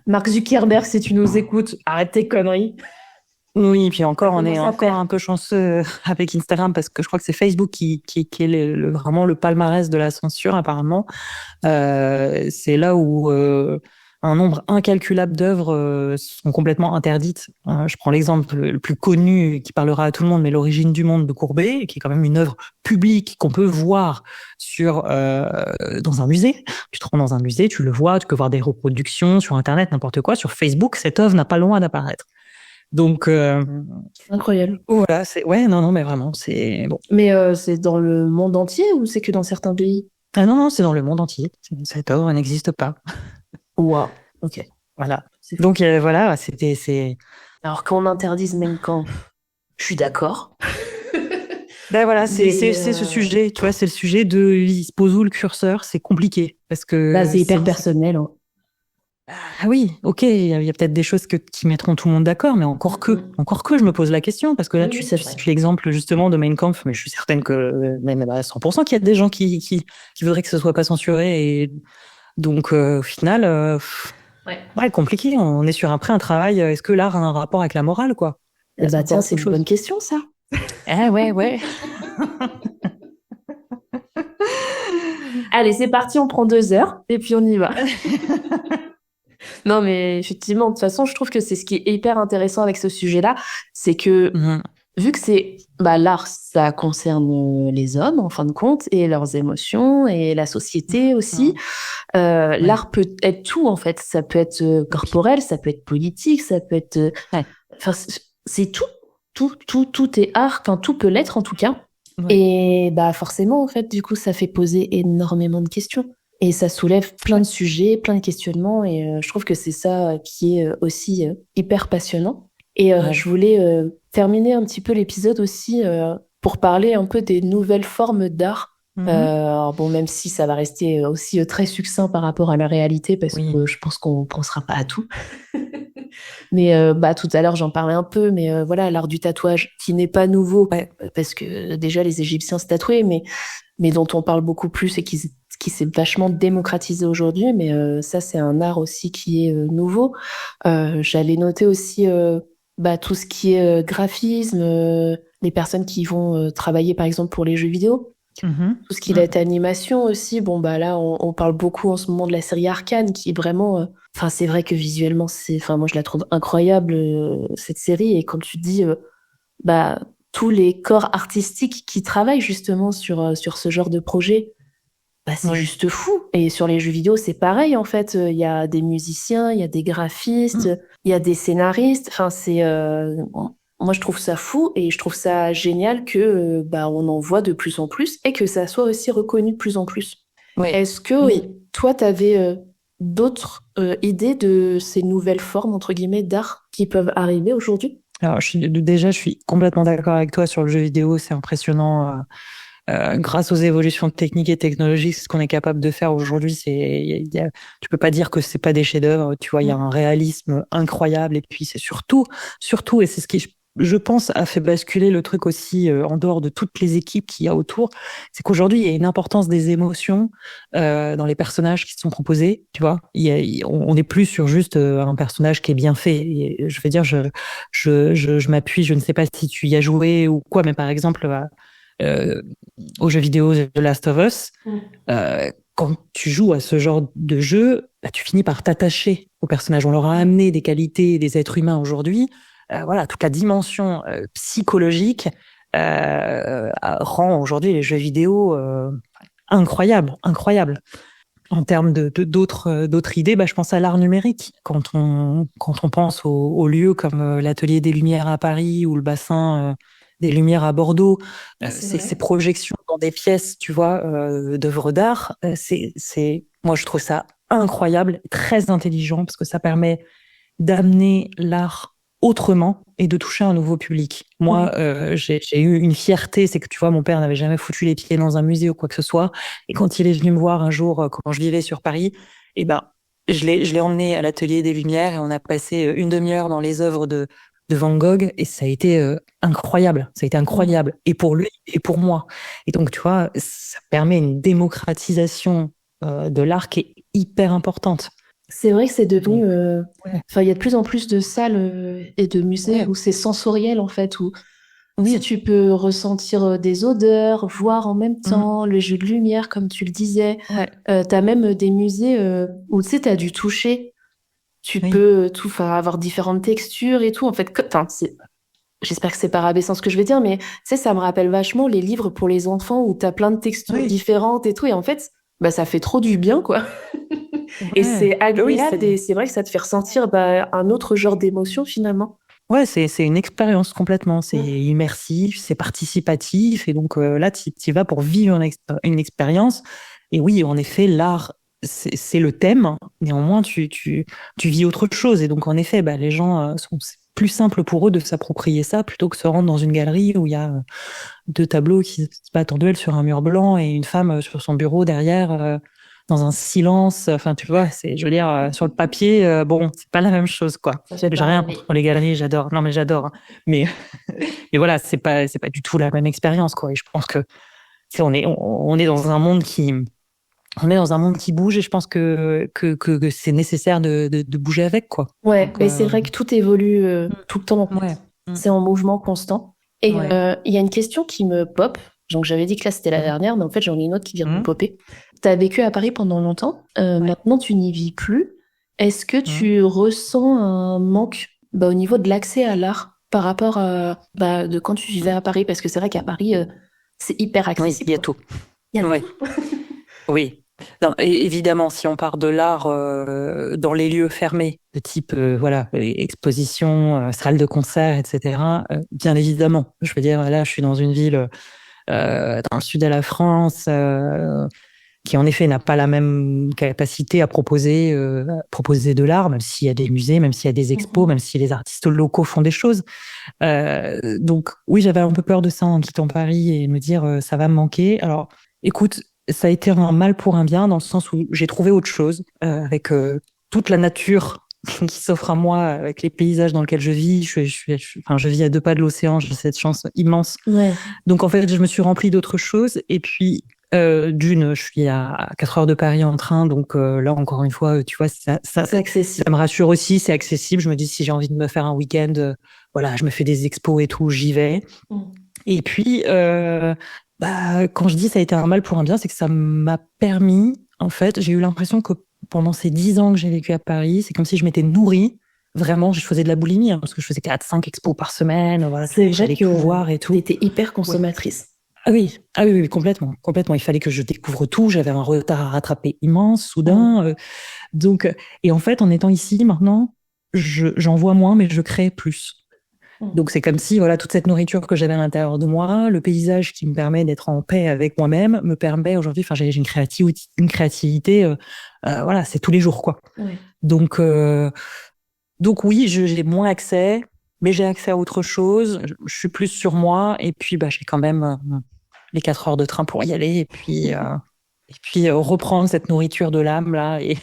[SPEAKER 1] Mark Zuckerberg, si tu nous écoutes, arrête tes conneries.
[SPEAKER 2] Oui, puis encore, on est encore un peu chanceux avec Instagram parce que je crois que c'est Facebook qui est vraiment le palmarès de la censure, apparemment. C'est là où un nombre incalculable d'œuvres sont complètement interdites. Je prends l'exemple le plus connu qui parlera à tout le monde, mais L'Origine du monde de Courbet, qui est quand même une œuvre publique qu'on peut voir dans un musée. Tu te rends dans un musée, tu le vois, tu peux voir des reproductions sur Internet, n'importe quoi. Sur Facebook, cette œuvre n'a pas loin d'apparaître. Donc,
[SPEAKER 1] incroyable.
[SPEAKER 2] Voilà, non, mais vraiment, c'est bon.
[SPEAKER 1] Mais c'est dans le monde entier ou c'est que dans certains pays?
[SPEAKER 2] Ah non, c'est dans le monde entier. Cette œuvre n'existe pas.
[SPEAKER 1] Waouh. Ok.
[SPEAKER 2] Voilà. Donc voilà, c'est.
[SPEAKER 1] Alors qu'on interdise Mein Kampf, je suis d'accord.
[SPEAKER 2] Ben voilà, c'est ce sujet. Tu vois, c'est le sujet il se pose où le curseur. C'est compliqué parce que.
[SPEAKER 1] Là, c'est hyper personnel. Hein.
[SPEAKER 2] Ah oui, ok, il y a peut-être des choses qui mettront tout le monde d'accord, mais encore que, je me pose la question, parce que là, tu cites l'exemple justement de Mein Kampf, mais je suis certaine que, même à 100%, qu'il y a des gens qui voudraient que ce soit pas censuré, et donc, au final, compliqué, on est sur un travail, est-ce que l'art a un rapport avec la morale, quoi?
[SPEAKER 1] Bah tiens, c'est une bonne question, ça.
[SPEAKER 2] Ah ouais.
[SPEAKER 1] Allez, c'est parti, on prend 2 heures, et puis on y va. Non, mais effectivement, de toute façon, je trouve que c'est ce qui est hyper intéressant avec ce sujet-là, c'est que vu que c'est l'art, ça concerne les hommes en fin de compte et leurs émotions et la société aussi. L'art peut être tout en fait. Ça peut être corporel, ça peut être politique, ça peut être. Enfin, c'est tout est art. Enfin, tout peut l'être en tout cas. Ouais. Et forcément, en fait, du coup, ça fait poser énormément de questions. Et ça soulève plein de sujets, plein de questionnements, et je trouve que c'est ça qui est aussi hyper passionnant. Et je voulais terminer un petit peu l'épisode aussi pour parler un peu des nouvelles formes d'art. Alors bon, même si ça va rester aussi très succinct par rapport à la réalité, parce que je pense qu'on pensera pas à tout. Mais tout à l'heure, j'en parlais un peu, mais voilà, l'art du tatouage, qui n'est pas nouveau, parce que déjà, les Égyptiens se tatouaient, mais dont on parle beaucoup plus et qui s'est vachement démocratisé aujourd'hui, mais ça, c'est un art aussi qui est nouveau. J'allais noter aussi tout ce qui est graphisme, les personnes qui vont travailler, par exemple, pour les jeux vidéo. Tout ce qui va être animation aussi. Bon, là, on parle beaucoup en ce moment de la série Arcane, qui est vraiment... c'est vrai que visuellement, moi, je la trouve incroyable, cette série. Et quand tu dis... tous les corps artistiques qui travaillent justement sur ce genre de projet, c'est juste fou. Et sur les jeux vidéo, c'est pareil, en fait. Il y a des musiciens, il y a des graphistes, il y a des scénaristes. Enfin, moi, je trouve ça fou et je trouve ça génial que on en voit de plus en plus et que ça soit aussi reconnu de plus en plus.
[SPEAKER 2] Oui.
[SPEAKER 1] Est-ce que toi, tu avais d'autres idées de ces nouvelles formes, entre guillemets, d'art qui peuvent arriver aujourd'hui?
[SPEAKER 2] Alors, je suis complètement d'accord avec toi sur le jeu vidéo. C'est impressionnant. Grâce aux évolutions techniques et technologiques, ce qu'on est capable de faire aujourd'hui, tu peux pas dire que c'est pas des chefs-d'œuvre. Tu vois, il y a un réalisme incroyable. Et puis, c'est surtout, et c'est ce qui, je pense, a fait basculer le truc aussi en dehors de toutes les équipes qu'il y a autour. C'est qu'aujourd'hui, il y a une importance des émotions dans les personnages qui sont proposés. Tu vois, on n'est plus sur juste un personnage qui est bien fait. Et je veux dire, je m'appuie. Je ne sais pas si tu y as joué ou quoi, mais par exemple. Aux jeux vidéo The Last of Us, quand tu joues à ce genre de jeu, tu finis par t'attacher aux personnages. On leur a amené des qualités des êtres humains aujourd'hui. Voilà, toute la dimension psychologique rend aujourd'hui les jeux vidéo incroyables. En termes d'autres idées, je pense à l'art numérique. Quand on pense aux lieux comme l'Atelier des Lumières à Paris ou le bassin des Lumières à Bordeaux, ces projections dans des pièces, tu vois, d'œuvres d'art, moi je trouve ça incroyable, très intelligent, parce que ça permet d'amener l'art autrement et de toucher un nouveau public. Moi, j'ai eu une fierté, c'est que tu vois, mon père n'avait jamais foutu les pieds dans un musée ou quoi que ce soit, et quand il est venu me voir un jour, quand je vivais sur Paris, je l'ai emmené à l'Atelier des Lumières et on a passé une demi-heure dans les œuvres de Van Gogh et ça a été incroyable. Ça a été incroyable. Et pour lui et pour moi. Et donc, tu vois, ça permet une démocratisation de l'art qui est hyper importante.
[SPEAKER 1] C'est vrai que c'est devenu... il y a de plus en plus de salles et de musées où c'est sensoriel, en fait, où tu peux ressentir des odeurs, voir en même temps le jeu de lumière, comme tu le disais. T'as même des musées où, tu sais, t'as du toucher. Tu peux avoir différentes textures et tout. En fait, j'espère que c'est pas rabaissant ce que je vais dire, mais tu sais, ça me rappelle vachement les livres pour les enfants où t'as plein de textures différentes et tout. Et en fait, ça fait trop du bien, quoi. Et c'est agréable et c'est vrai que ça te fait ressentir un autre genre d'émotion finalement.
[SPEAKER 2] Ouais, c'est une expérience complètement. C'est immersif, c'est participatif. Et donc là, tu y vas pour vivre une expérience. Et oui, en effet, l'art, c'est le thème. Néanmoins, tu vis autre chose. Et donc, en effet, les gens c'est plus simple pour eux de s'approprier ça plutôt que se rendre dans une galerie où il y a deux tableaux qui se battent en duel sur un mur blanc et une femme sur son bureau derrière dans un silence. Enfin, tu vois, je veux dire, sur le papier, c'est pas la même chose, quoi. J'ai rien contre les galeries, j'adore. Non, mais j'adore. Hein. Mais voilà, c'est pas du tout la même expérience, quoi. Et je pense que on est dans un monde qui bouge et je pense que c'est nécessaire de bouger avec, quoi.
[SPEAKER 1] Ouais, mais c'est vrai que tout évolue tout le temps. C'est en mouvement constant. Et il y a une question qui me pop. Donc j'avais dit que là c'était la dernière, mais en fait j'en ai une autre qui vient de me popper. Tu as vécu à Paris pendant longtemps. Maintenant tu n'y vis plus. Est-ce que tu ressens un manque au niveau de l'accès à l'art par rapport de quand tu vivais à Paris? Parce que c'est vrai qu'à Paris c'est hyper accessible.
[SPEAKER 2] Oui, il y a tout. Oui. Non, évidemment, si on part de l'art dans les lieux fermés, de type exposition, salle de concert, etc. Bien évidemment, je veux dire, là, je suis dans une ville dans le sud de la France qui, en effet, n'a pas la même capacité à proposer de l'art, même s'il y a des musées, même s'il y a des expos, même si les artistes locaux font des choses. Donc, oui, j'avais un peu peur de ça en quittant Paris et me dire ça va me manquer. Alors, écoute. Ça a été un mal pour un bien dans le sens où j'ai trouvé autre chose avec toute la nature qui s'offre à moi, avec les paysages dans lesquels je vis. Je vis à 2 pas de l'océan, j'ai cette chance immense.
[SPEAKER 1] Ouais.
[SPEAKER 2] Donc en fait, je me suis remplie d'autres choses. Et puis je suis à 4 heures de Paris en train, donc là encore une fois, tu vois, ça me rassure aussi, c'est accessible. Je me dis si j'ai envie de me faire un week-end, je me fais des expos et tout, j'y vais. Et puis quand je dis ça a été un mal pour un bien, c'est que ça m'a permis, en fait, j'ai eu l'impression que pendant ces 10 ans que j'ai vécu à Paris, c'est comme si je m'étais nourrie. Vraiment, je faisais de la boulimie, parce que je faisais 4-5 expos par semaine,
[SPEAKER 1] c'est vrai
[SPEAKER 2] que voir et tout.
[SPEAKER 1] T'étais hyper consommatrice.
[SPEAKER 2] Oui, complètement. Il fallait que je découvre tout. J'avais un retard à rattraper immense, soudain. Donc, et en fait, en étant ici maintenant, j'en vois moins, mais je crée plus. Donc, c'est comme si, voilà, toute cette nourriture que j'avais à l'intérieur de moi, le paysage qui me permet d'être en paix avec moi-même, me permet aujourd'hui, enfin, j'ai une créativité, voilà, c'est tous les jours, quoi.
[SPEAKER 1] Ouais.
[SPEAKER 2] Donc oui, j'ai moins accès, mais j'ai accès à autre chose. Je suis plus sur moi, et puis, j'ai quand même les 4 heures de train pour y aller, et puis reprendre cette nourriture de l'âme, là, et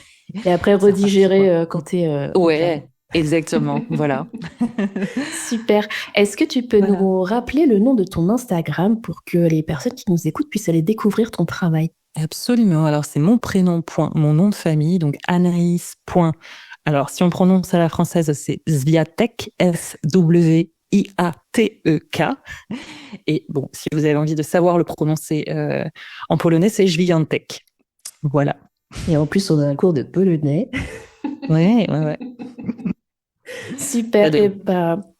[SPEAKER 1] après redigérer quand t'es...
[SPEAKER 2] Ouais, exactement, voilà.
[SPEAKER 1] Super. Est-ce que tu peux
[SPEAKER 2] Voilà.
[SPEAKER 1] nous rappeler le nom de ton Instagram pour que les personnes qui nous écoutent puissent aller découvrir ton travail?
[SPEAKER 2] Absolument. Alors, c'est mon prénom, mon nom de famille, donc Anaïs. Alors, si on prononce à la française, c'est Swiatek, Swiatek. Et bon, si vous avez envie de savoir le prononcer en polonais, c'est Swiatek. Voilà.
[SPEAKER 1] Et en plus, on a un cours de polonais.
[SPEAKER 2] Ouais.
[SPEAKER 1] Super. Et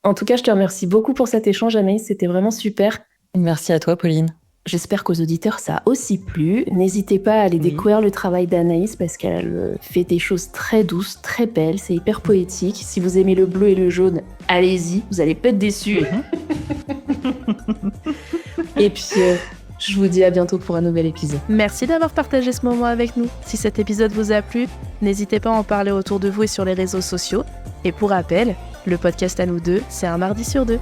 [SPEAKER 1] en tout cas, je te remercie beaucoup pour cet échange, Anaïs. C'était vraiment super.
[SPEAKER 2] Merci à toi, Pauline.
[SPEAKER 1] J'espère qu'aux auditeurs, ça a aussi plu. N'hésitez pas à aller découvrir le travail d'Anaïs parce qu'elle fait des choses très douces, très belles. C'est hyper poétique. Si vous aimez le bleu et le jaune, allez-y. Vous allez pas être déçus. Et puis, je vous dis à bientôt pour un nouvel épisode.
[SPEAKER 3] Merci d'avoir partagé ce moment avec nous. Si cet épisode vous a plu, n'hésitez pas à en parler autour de vous et sur les réseaux sociaux. Et pour rappel, le podcast à nous deux, c'est un mardi sur 2.